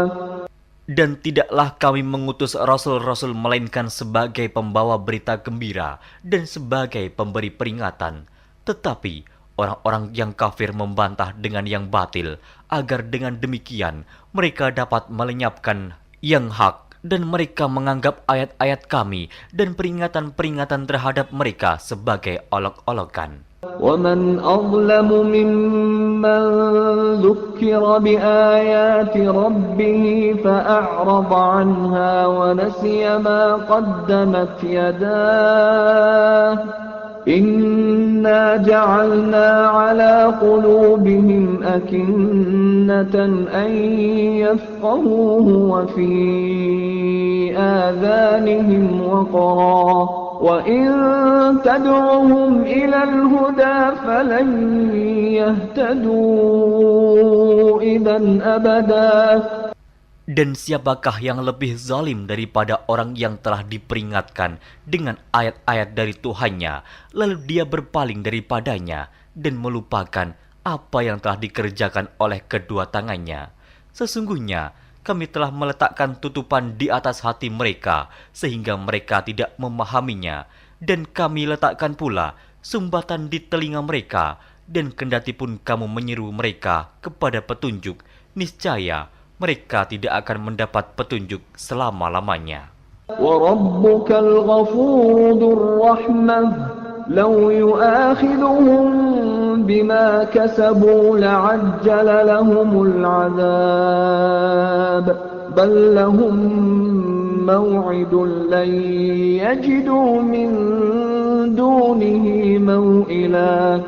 Dan tidaklah kami mengutus rasul-rasul melainkan sebagai pembawa berita gembira dan sebagai pemberi peringatan. Tetapi orang-orang yang kafir membantah dengan yang batil, agar dengan demikian mereka dapat melenyapkan yang hak, dan mereka menganggap ayat-ayat kami dan peringatan-peringatan terhadap mereka sebagai olok-olokan. وَمَنْ أَظْلَمُ مِمَّنْ ذُكِّرَ بِآيَاتِ رَبِّهِ فَأَعْرَضَ عَنْهَا وَنَسِيَ مَا قَدَّمَتْ يَدَاهُ إِنَّا جَعَلْنَا عَلَى قُلُوبِهِمْ أَكِنَّةً أَنْ يَفْقَهُوهُ وَفِي آذَانِهِمْ وَقْرًا وَإِن تَدْعُهُمْ إِلَى الْهُدَى فَلَنْ يَهْتَدُوا إِذًا أَبَدًا. Dan siapakah yang lebih zalim daripada orang yang telah diperingatkan dengan ayat-ayat dari Tuhannya, lalu dia berpaling daripadanya dan melupakan apa yang telah dikerjakan oleh kedua tangannya. Sesungguhnya kami telah meletakkan tutupan di atas hati mereka sehingga mereka tidak memahaminya, dan kami letakkan pula sumbatan di telinga mereka, dan kendatipun kamu menyeru mereka kepada petunjuk, niscaya mereka tidak akan mendapat petunjuk selama-lamanya. وَرَبُّكَ الْغَفُورُ ذُو الرَّحْمَةِ لَوْ يُؤَاخِذُهُم بِمَا كَسَبُوا لَعَجَّلَ لَهُمُ الْعَذَابَ بَل لَّهُم مَّوْعِدٌ لَّن يَجِدُوا مِن دُونِهِ مَوْئِلًا.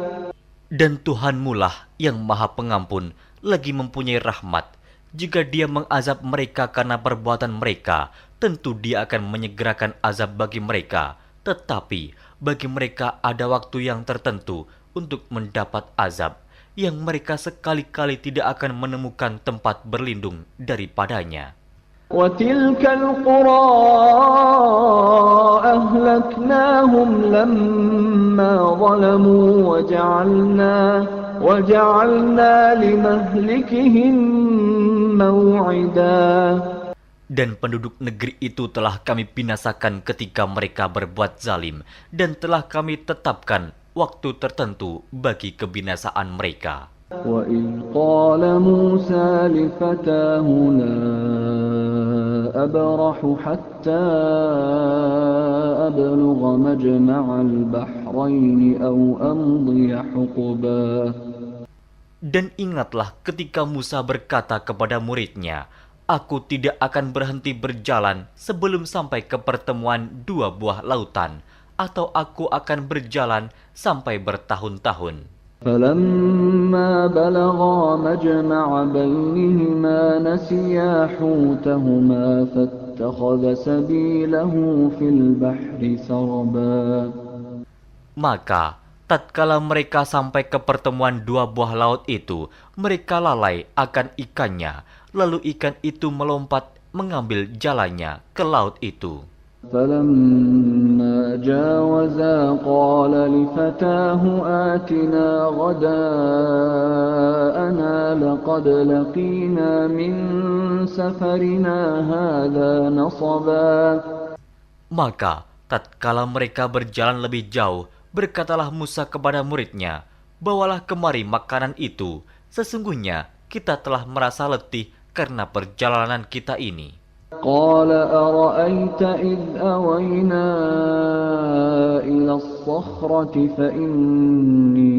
Dan Tuhanmulah yang Maha Pengampun, lagi mempunyai rahmat. Jika Dia mengazab mereka karena perbuatan mereka, tentu Dia akan menyegerakan azab bagi mereka. Tetapi bagi mereka ada waktu yang tertentu untuk mendapat azab, yang mereka sekali-kali tidak akan menemukan tempat berlindung daripadanya. وَتِلْكَ الْقُرَىٰ أَهْلَكْنَاهُمْ لَمَّا ظَلَمُوا وَجَعَلْنَا لِمَهْلِكِهِم مَّوْعِدًا. Dan penduduk negeri itu telah kami binasakan ketika mereka berbuat zalim, dan telah kami tetapkan waktu tertentu bagi kebinasaan mereka. وَإِذْ قَالَ مُوسَى لِفَتَاهُ لَا أَبْرَحُ حَتَّى أَبْلُغَ مَجْمَعَ الْبَحْرَيْنِ أَوْ أَمْضِيَ حُقُبًا. Dan ingatlah ketika Musa berkata kepada muridnya, "Aku tidak akan berhenti berjalan sebelum sampai ke pertemuan dua buah lautan, atau aku akan berjalan sampai bertahun-tahun." فَلَمَّا بَلَغَا مَجْمَعَ بَيْنِهِمَا نَسِيَا حُوتَهُمَا فَاتَّخَذَ سَبِيلَهُ فِي الْبَحْرِ سَرَبًا. Maka tatkala mereka sampai ke pertemuan dua buah laut itu, mereka lalai akan ikannya, lalu ikan itu melompat mengambil jalannya ke laut itu. فَلَمَّا جَاوَزَا قَالَ لِفَتَاهُ آتِنَا غَدَاءَنَا لَقَدْ لَقِينَا مِنْ سَفَرِنَا هَذَا نَصَبًا. Maka tatkala mereka berjalan lebih jauh, berkatalah Musa kepada muridnya, "Bawalah kemari makanan itu. Sesungguhnya kita telah merasa letih karena perjalanan kita ini." قال أرأيت إذ أوينا إلى الصخرة فإني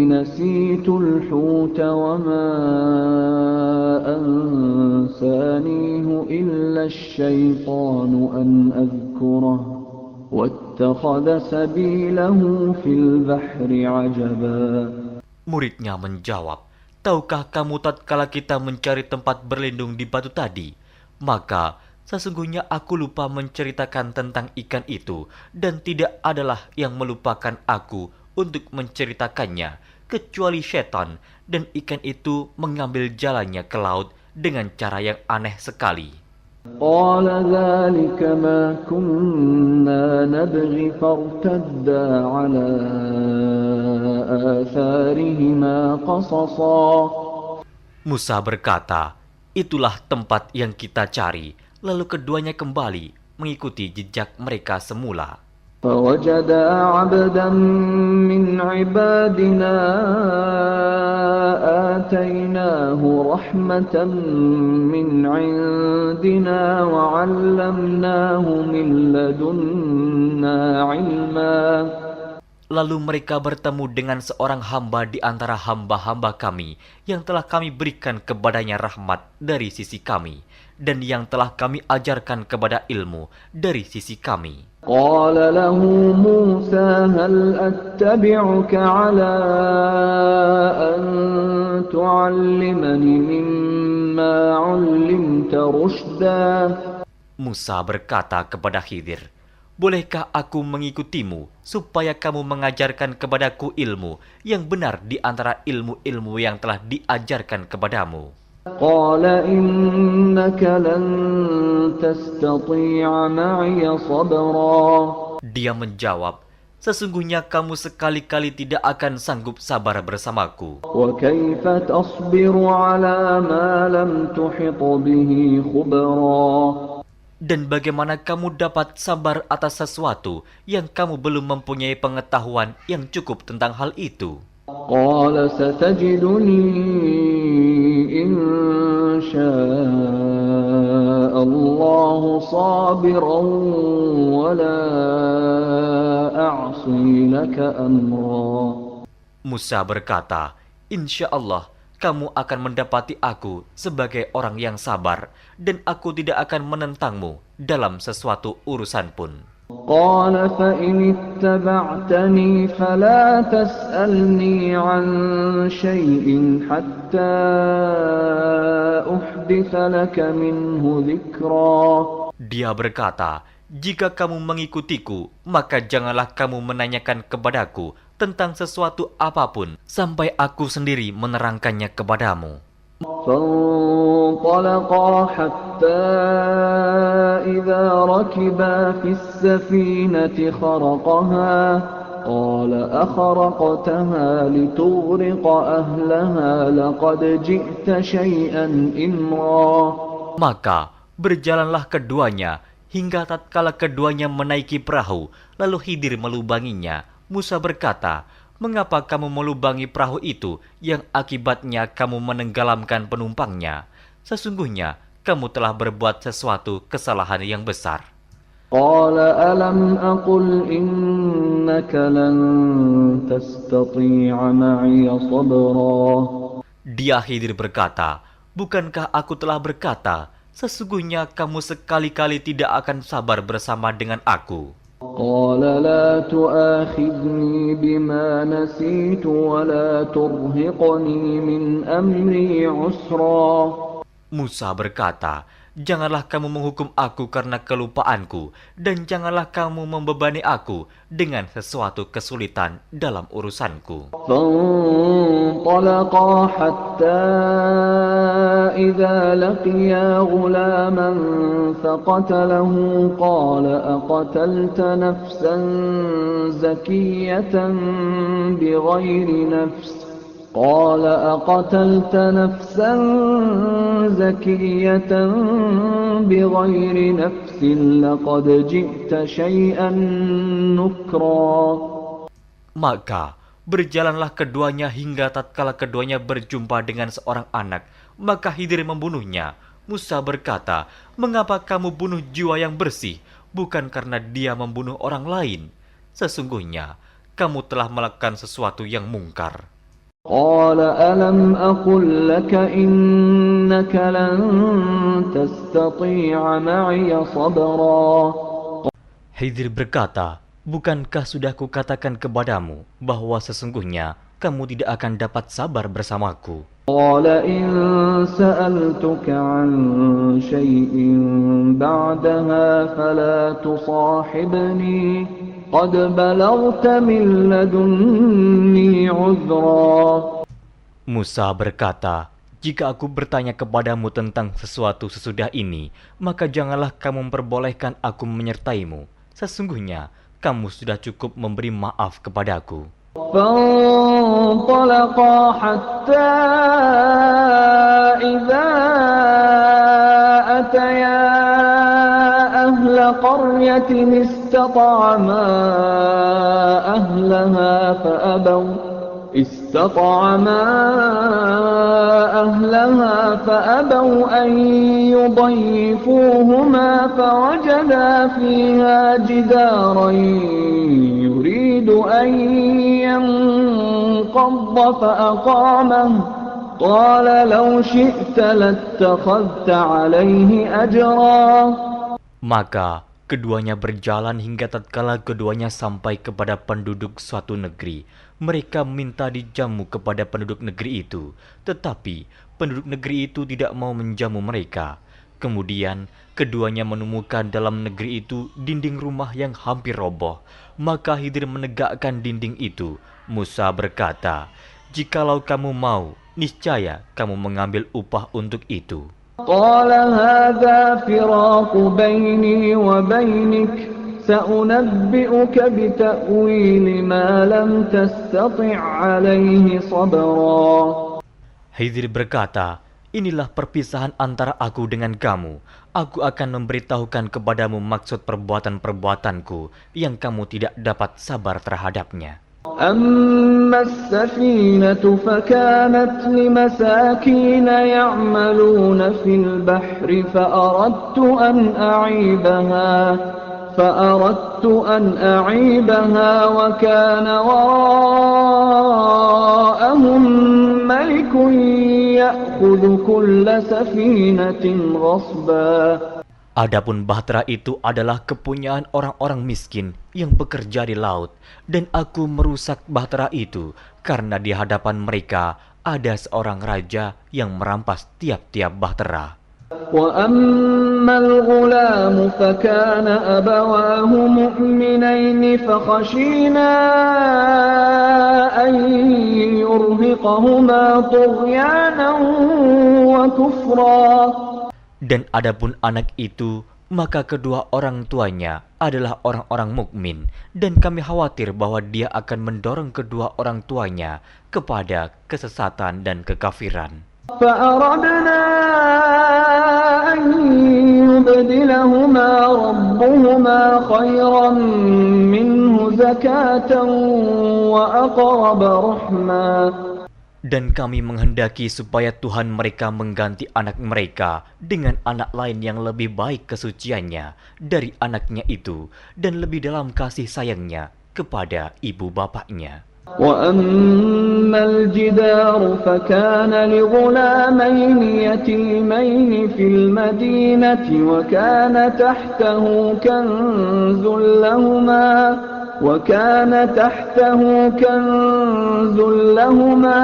نسيت الحوت وما أنسانيه إلا الشيطان أن أذكره واتخذ سبيله في البحر عجبا. Muridnya menjawab, "Tahukah kamu tatkala kita mencari tempat berlindung di batu tadi? Maka sesungguhnya aku lupa menceritakan tentang ikan itu, dan tidak adalah yang melupakan aku untuk menceritakannya, kecuali setan, dan ikan itu mengambil jalannya ke laut dengan cara yang aneh sekali." قال ذلك ما كنا نبغي فارتدا على آثارهما قصصا. Musa berkata, "Itulah tempat yang kita cari." Lalu keduanya kembali mengikuti jejak mereka semula. فوجدا عبدا من عبادنا آتيناه رحمة من عندنا وعلمناه من لدنا علما. Lalu mereka bertemu dengan seorang hamba di antara hamba-hamba kami yang telah kami berikan kepadanya rahmat dari sisi kami, dan yang telah kami ajarkan kepada ilmu dari sisi kami. قال له موسى هل أتبعك على أن تعلمني مما علمت رشدا. Musa berkata kepada Khidir, "Bolehkah aku mengikutimu supaya kamu mengajarkan kepadaku ilmu yang benar di antara ilmu-ilmu yang telah diajarkan kepadamu?" قال إنك لن تستطيع معي صبرا. Dia menjawab, "Sesungguhnya kamu sekali-kali tidak akan sanggup sabar bersamaku. وكيف تصبر على ما لم تحط به خبرا. Dan bagaimana kamu dapat sabar atas sesuatu yang kamu belum mempunyai pengetahuan yang cukup tentang hal itu?" قال ستجدني إن شاء الله صابرا ولا أعصي لك أمرا. Musa berkata, "Insya Allah kamu akan mendapati aku sebagai orang yang sabar, dan aku tidak akan menentangmu dalam sesuatu urusan pun." قال فإن اتبعتني فلا تسألني عن شيء حتى أحدث لك منه ذكرا. Dia berkata, "Jika kamu mengikutiku, maka janganlah kamu menanyakan kepadaku tentang sesuatu apapun sampai aku sendiri menerangkannya kepadamu." فانطلقا حتى إذا ركبا في السفينة خرقها قال أخرقتها لتغرق أهلها لقد جئت شيئا إمرا. Maka berjalanlah keduanya hingga tatkala keduanya menaiki perahu, lalu Khidir melubanginya. Musa berkata, "Mengapa kamu melubangi perahu itu yang akibatnya kamu menenggelamkan penumpangnya? Sesungguhnya kamu telah berbuat sesuatu kesalahan yang besar." قال ألم أقل إنك لن تستطيع معي صبرا. Dia Khidir berkata, "Bukankah aku telah berkata, sesungguhnya kamu sekali-kali tidak akan sabar bersama dengan aku?" قال لا تؤاخذني بما نسيت ولا ترهقني من أمري عسرا. Musa berkata, "Janganlah kamu menghukum aku karena kelupaanku, dan janganlah kamu membebani aku dengan sesuatu kesulitan dalam urusanku." فانطلقا حتى إذا لقيا غلاما فقتله قال أقتلت نفسا زكية بغير نفس قال أقتلت نفسا زكية بغير نفس لقد جئت شيئا نكرا. Maka berjalanlah keduanya hingga tatkala keduanya berjumpa dengan seorang anak, maka Khidir membunuhnya. Musa berkata, "Mengapa kamu bunuh jiwa yang bersih, bukan karena dia membunuh orang lain? Sesungguhnya kamu telah melakukan sesuatu yang mungkar." قال ألم أقل لك إنك لن تستطيع معي صبرا. Khidir berkata, "Bukankah sudah kukatakan kepadamu bahwa sesungguhnya kamu tidak akan dapat sabar bersamaku?" قال إن سألتك عن شيء بعدها فلا تصاحبني قد بلغت من لدني عذرا. Musa berkata, "Jika aku bertanya kepadamu tentang sesuatu sesudah ini, maka janganlah kamu memperbolehkan aku menyertaimu. Sesungguhnya kamu sudah cukup memberi maaf kepadaku." فانطلقا حتى إذا أتيا أهل قرية استطعما أهلها فأبوا أن يضيفوهما فوجدا فيها جدارا يريد أن ينقض فأقامه قال لو شئت لاتخذت عليه أجرا. Maka keduanya berjalan hingga tatkala keduanya sampai kepada penduduk suatu negeri. Mereka minta dijamu kepada penduduk negeri itu, tetapi penduduk negeri itu tidak mau menjamu mereka. Kemudian keduanya menemukan dalam negeri itu dinding rumah yang hampir roboh. Maka Khidir menegakkan dinding itu. Musa berkata, "Jikalau kamu mau, niscaya kamu mengambil upah untuk itu." قال هذا فراق بيني وبينك سأنبئك بتأويل ما لم تستطع عليه صبرا. Khidir berkata, "Inilah perpisahan antara aku dengan kamu. Aku akan memberitahukan kepadamu maksud perbuatan-perbuatanku yang kamu tidak dapat sabar terhadapnya." أما السفينة فكانت لمساكين يعملون في البحر فأردت أن أعيبها وكان وراءهم ملك يأخذ كل سفينة غصبا. Adapun bahtera itu adalah kepunyaan orang-orang miskin yang bekerja di laut, dan aku merusak bahtera itu karena di hadapan mereka ada seorang raja yang merampas tiap-tiap bahtera. وَأَمَّا الْغُلَامُ فَكَانَ أَبَوَاهُ مُؤْمِنَيْنِ فَخَشِينَا أَن يُرْهِقَهُمَا طُغْيَانًا وَكُفْرًا. Dan adapun anak itu, maka kedua orang tuanya adalah orang-orang mukmin, dan kami khawatir bahwa dia akan mendorong kedua orang tuanya kepada kesesatan dan kekafiran. فَأَرَدْنَا أَن يُبْدِلَهُمَا رَبُّهُمَا خَيْرًا مِّنْهُ زَكَاةً وَأَقْرَبَ رَحْمًا. Dan kami menghendaki supaya Tuhan mereka mengganti anak mereka dengan anak lain yang lebih baik kesuciannya dari anaknya itu, dan lebih dalam kasih sayangnya kepada ibu bapaknya. وَأَمَّا الْجِدَارُ فَكَانَ لِغُلَامَيْنِ يَتِيمَيْنِ فِي الْمَدِينَةِ وَكَانَ تَحْتَهُ كنز لهما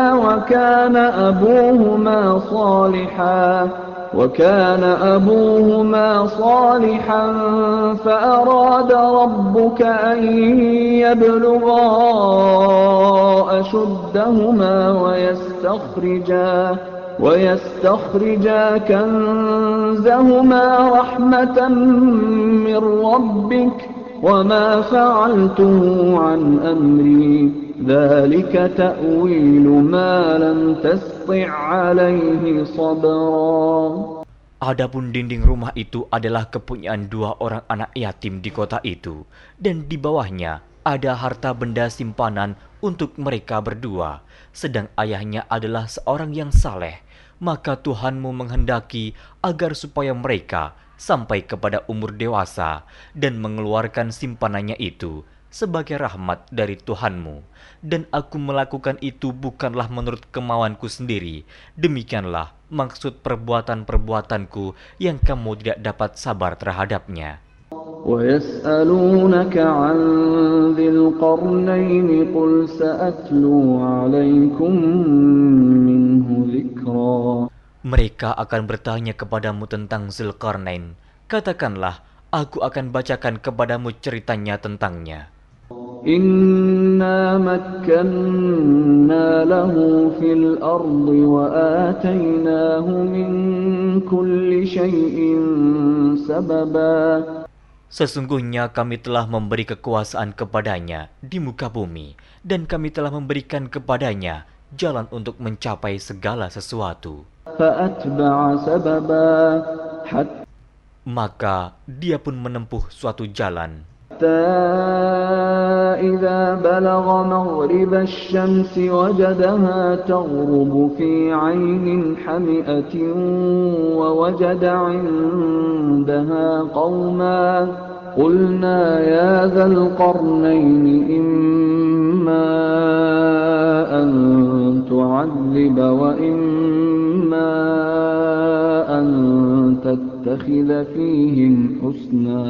وكان أبوهما صالحا فأراد ربك أن يبلغا أشدهما ويستخرجا كنزهما رحمة من ربك وما فعلته عن أمري ذلك تأويل ما لم تسطع عليه صبرا. Adapun dinding rumah itu adalah kepunyaan 2 orang anak yatim di kota itu, dan di bawahnya ada harta benda simpanan untuk mereka berdua, sedang ayahnya adalah seorang yang saleh. Maka Tuhanmu menghendaki agar supaya mereka sampai kepada umur dewasa dan mengeluarkan simpanannya itu sebagai rahmat dari Tuhanmu. Dan aku melakukan itu bukanlah menurut kemauanku sendiri. Demikianlah maksud perbuatan-perbuatanku yang kamu tidak dapat sabar terhadapnya. وَيَسْأَلُونَكَ عَنْ ذِي الْقَرْنَيْنِ قُلْ سَأَتْلُو عَلَيْكُمْ مِنْهُ ذِكْرًا. Mereka akan bertanya kepadamu tentang Zulkarnain. Katakanlah, aku akan bacakan kepadamu ceritanya tentangnya. إِنَّا مَكَّنَّا لَهُ فِي الْأَرْضِ وَآتَيْنَاهُ مِنْ كُلِّ شَيْءٍ سَبَبًا. Sesungguhnya kami telah memberi kekuasaan kepadanya di muka bumi, dan kami telah memberikan kepadanya jalan untuk mencapai segala sesuatu. فَأَتْبَعَ سَبَبًا Maka dia pun menempuh suatu jalan. حتى إذا بلغ مغرب الشمس وجدها تغرب في عين حمئة ووجد عندها قوما قلنا يا ذا القرنين إما أن تعذب وإما أن تتخذ فيهم حسنا.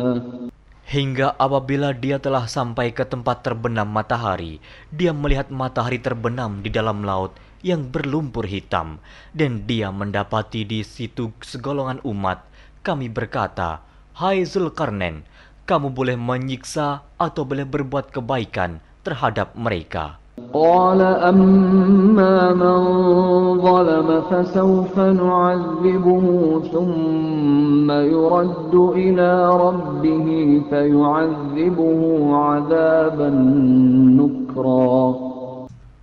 Hingga apabila dia telah sampai ke tempat terbenam matahari, dia melihat matahari terbenam di dalam laut yang berlumpur hitam, dan dia mendapati di situ segolongan umat. Kami berkata, "Hai Zulkarnain, kamu boleh menyiksa atau boleh berbuat kebaikan terhadap mereka." قال أما من ظلم فسوف نعذبه ثم يرد إلى ربه فيعذبه عذابا نكرا.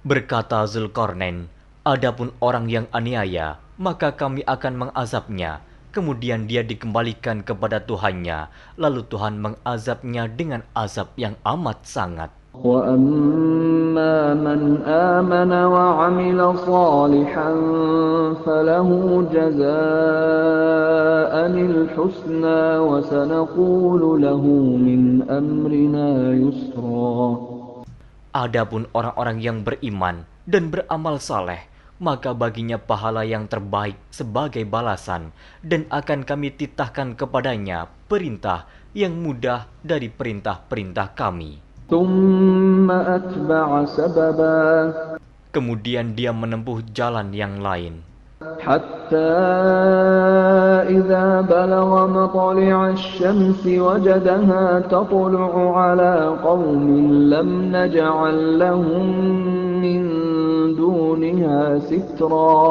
Berkata Zulkarnain, adapun orang yang aniaya, maka kami akan mengazabnya. Kemudian dia dikembalikan kepada Tuhannya, lalu Tuhan mengazabnya dengan azab yang amat sangat. وَأَمَّا مَنْ آمَنَ وَعَمِلَ صَالِحًا فَلَهُ جَزَاءً الْحُسْنَى وَسَنَقُولُ لَهُ مِنْ أَمْرِنَا يُسْرًا. Adapun orang-orang yang beriman dan beramal saleh, maka baginya pahala yang terbaik sebagai balasan, dan akan kami titahkan kepadanya perintah yang mudah dari perintah-perintah kami. ثُمَّ أَتْبَعَ سَبَبًا. Kemudian dia menempuh jalan yang lain. حَتَّى إِذَا بَلَغَ مَطْلِعَ الشَّمْسِ وَجَدَهَا تَطْلُعُ عَلَى قَوْمٍ لَمْ نَجْعَلْ لَهُم مِّن دُونِهَا سِتْرًا.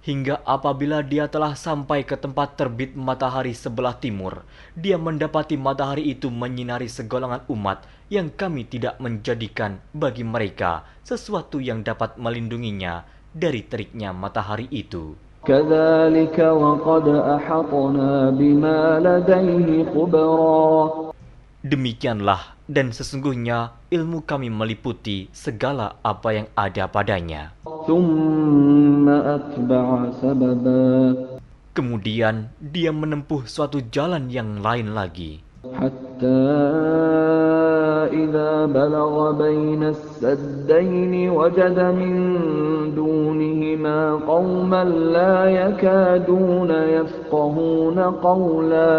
Hingga apabila dia telah sampai ke tempat terbit matahari sebelah timur, dia mendapati matahari itu menyinari segolongan umat yang kami tidak menjadikan bagi mereka sesuatu yang dapat melindunginya dari teriknya matahari itu. كَذَلِكَ وَقَدْ أَحَطْنَا بِمَا لَدَيْهِ خُبْرًا. Demikianlah, dan sesungguhnya ilmu kami meliputi segala apa yang ada padanya. ثُمَّ أَتْبَعَ سَبَبًا. Kemudian dia menempuh suatu jalan yang lain lagi. حَتَّى إِذَا بَلَغَ بَيْنَ السَّدَّيْنِ وَجَدَ مِن دُونِهِمَا قَوْمًا لَّا يَكَادُونَ يَفْقَهُونَ قَوْلًا.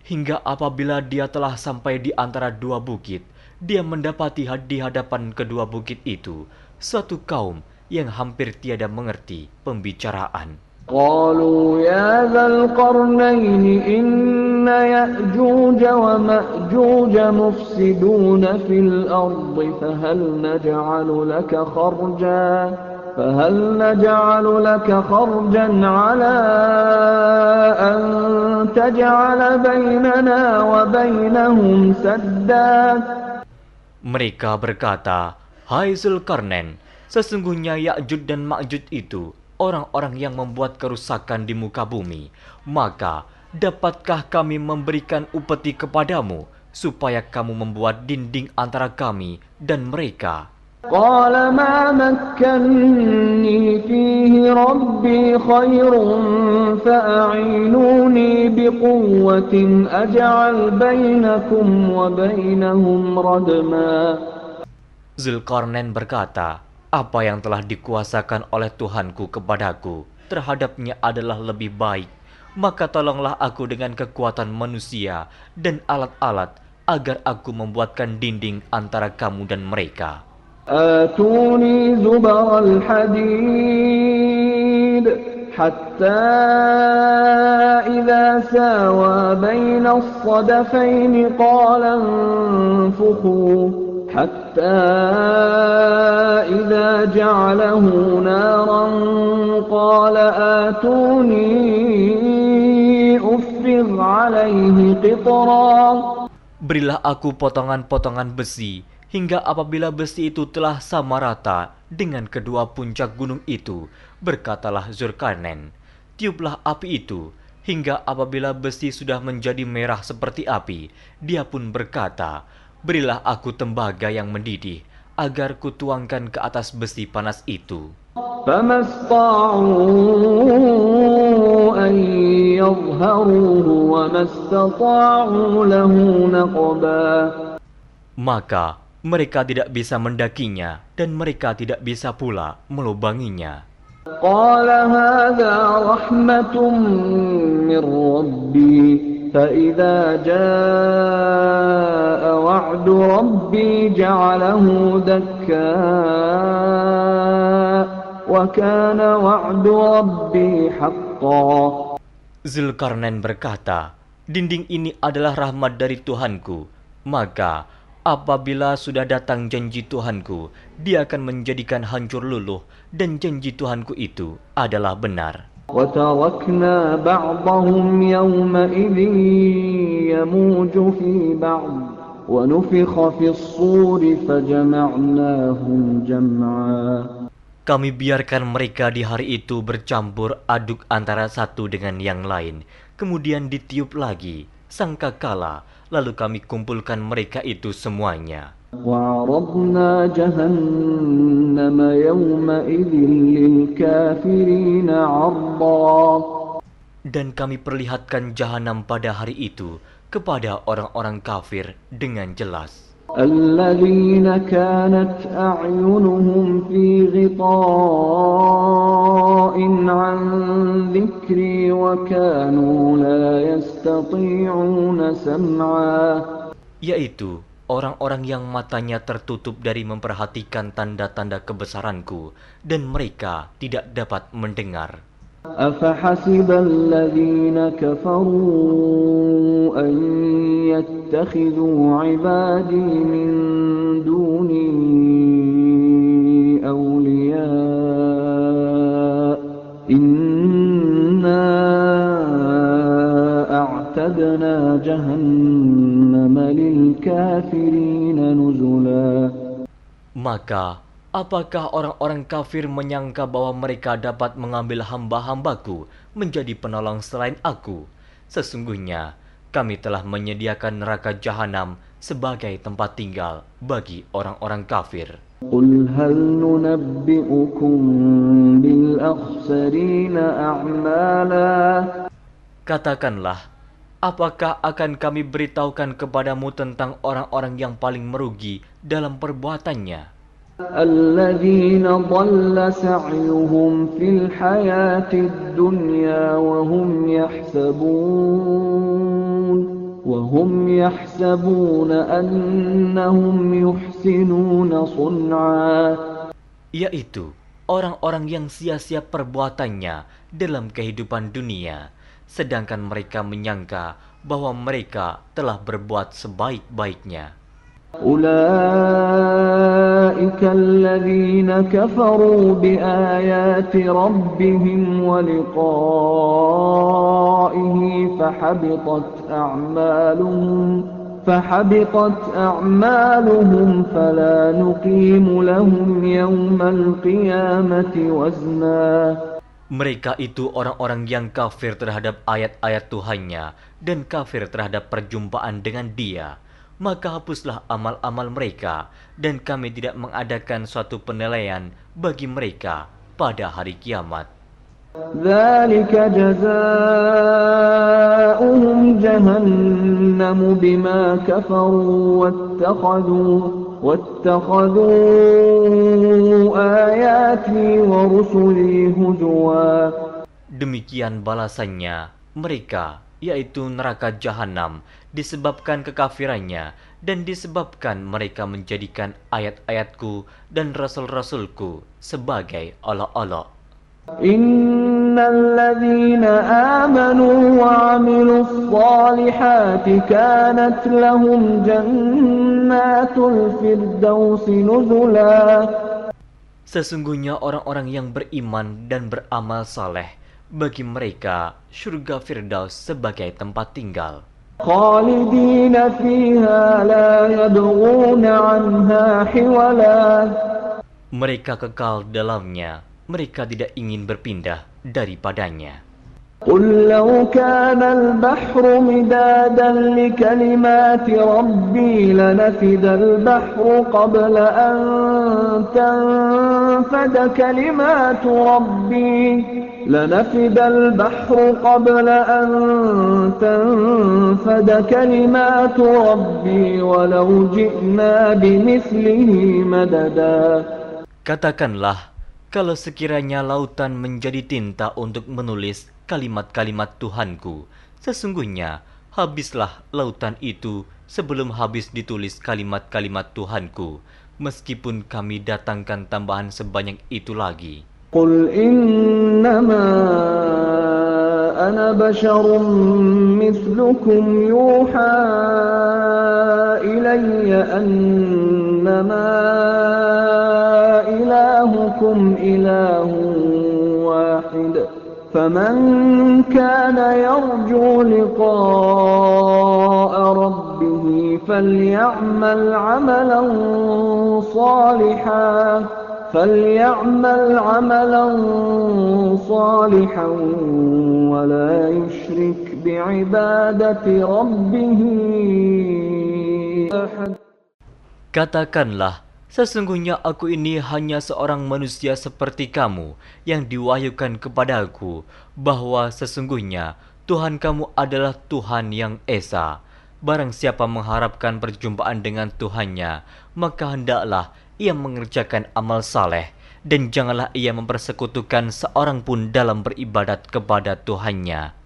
Hingga apabila dia telah sampai di antara dua bukit, dia mendapati di hadapan kedua bukit itu suatu kaum yang hampir tiada mengerti pembicaraan. قالوا يا ذا القرنين إن يأجوج ومأجوج مفسدون في الأرض فهل نجعل لك خرجا على أن تجعل بيننا وبينهم سدا. Mereka berkata, Hai Zulkarnain, sesungguhnya Ya'juj dan Ma'juj itu orang-orang yang membuat kerusakan di muka bumi. Maka, dapatkah kami memberikan upeti kepadamu, supaya kamu membuat dinding antara kami dan mereka? قال ما مكني فيه ربي خير فأعينوني بقوة أجعل بينكم وبينهم ردما. Zulkarnain berkata, apa yang telah dikuasakan oleh Tuhanku kepadaku terhadapnya adalah lebih baik. Maka tolonglah aku dengan kekuatan manusia dan alat-alat agar aku membuatkan dinding antara kamu dan mereka. آتوني زبر الحديد حتى إذا ساوى بين الصدفين قال انفخوا حتى إذا جعله نارا قال آتوني أفرغ عليه قطرا. Berilah aku potongan-potongan besi, hingga apabila besi itu telah sama rata dengan kedua puncak gunung itu, berkatalah Zulkarnain, tiuplah api itu, hingga apabila besi sudah menjadi merah seperti api, dia pun berkata, berilah aku tembaga yang mendidih, agar kutuangkan ke atas besi panas itu. فما استطاعوا أن يظهروه وما استطاعوا له نقبا. Maka mereka tidak bisa mendakinya dan mereka tidak bisa pula melubanginya. قال هذا رحمة من ربي فإذا جاء وعد ربي جعله دكا وكان وعد ربي حقا. Zulkarnain berkata, dinding ini adalah rahmat dari Tuhanku, maka apabila sudah datang janji Tuhanku, dia akan menjadikan hancur luluh, dan janji Tuhanku itu adalah benar. وتركنا بعضهم يومئذ يموج في بعض ونفخ في الصور فجمعناهم جمعا. Kami biarkan mereka di hari itu bercampur aduk antara satu dengan yang lain, kemudian ditiup lagi sangkakala, lalu kami kumpulkan mereka itu semuanya. وعرضنا جهنم يومئذ للكافرين عرضا. Dan kami perlihatkan jahanam pada hari itu kepada orang-orang kafir dengan jelas. الذين كانت أعينهم في غطاء عن ذكري وكانوا لا يستطيعون سمعا. Yaitu orang-orang yang matanya tertutup dari memperhatikan tanda-tanda kebesaranku dan mereka tidak dapat mendengar. أفحسب الذين كفروا أن يتخذوا عبادي من دوني أولياء إنا أعتدنا جهنم للكافرين نزلا. Maka apakah orang-orang kafir menyangka bahwa mereka dapat mengambil hamba-hambaku menjadi penolong selain aku? Sesungguhnya kami telah menyediakan neraka jahanam sebagai tempat tinggal bagi orang-orang kafir. Qul hal nunabbi'ukum bil akhsarina a'mala. Katakanlah, apakah akan kami beritahukan kepadamu tentang orang-orang yang paling merugi dalam perbuatannya? الذين ضل سعيهم في الحياة الدنيا وهم يحسبون أنهم يحسنون صنعا. Yaitu orang-orang yang sia-sia perbuatannya dalam kehidupan dunia, sedangkan mereka menyangka bahwa mereka telah berbuat sebaik-baiknya. أولئك الذين كفروا بآيات ربهم ولقائه فحبطت أعمالهم فحبطت أعمالهم فلا نقيم لهم يوم القيامة وزنا. Mereka itu orang-orang yang kafir terhadap ayat-ayat Tuhannya dan kafir terhadap perjumpaan dengan Dia. Maka hapuslah amal-amal mereka, dan kami tidak mengadakan suatu penilaian bagi mereka pada hari kiamat. ذلك جزاؤهم جهنم بما كفروا واتخذوا آياتي ورسلي هزوا. Demikian balasannya mereka, yaitu neraka jahanam, disebabkan kekafirannya dan disebabkan mereka menjadikan ayat-ayatku dan rasul-rasulku sebagai olok-olok. Innal ladzina amanu wa 'amilus shalihati kanat lahum jannatul firdausi nuzula. Sesungguhnya orang-orang yang beriman dan beramal saleh, bagi mereka surga Firdaus sebagai tempat tinggal. Khalidina fiha la yabghuna 'anha hiwala. Mereka kekal dalamnya, mereka tidak ingin berpindah daripadanya. قل لو كان البحر مدادا لكلمات ربي لنفد البحر قبل أن تنفد كلمات ربي ولو جئنا بمثله مددا. Katakanlah, kalau sekiranya lautan menjadi tinta untuk menulis kalimat-kalimat Tuhanku, sesungguhnya habislah lautan itu sebelum habis ditulis kalimat-kalimat Tuhanku, meskipun kami datangkan tambahan sebanyak itu lagi. Qul innama ana basyarum mithlukum yuha ilayya annama ilahukum ilahun wahid. فمن كان يرجو لقاء ربه فليعمل عملا صالحا ولا يشرك بعبادة ربه أحد. Katakanlah, sesungguhnya aku ini hanya seorang manusia seperti kamu yang diwahyukan kepadaku, bahwa sesungguhnya Tuhan kamu adalah Tuhan yang Esa. Barang siapa mengharapkan perjumpaan dengan Tuhannya, maka hendaklah ia mengerjakan amal saleh, dan janganlah ia mempersekutukan seorang pun dalam beribadat kepada Tuhannya.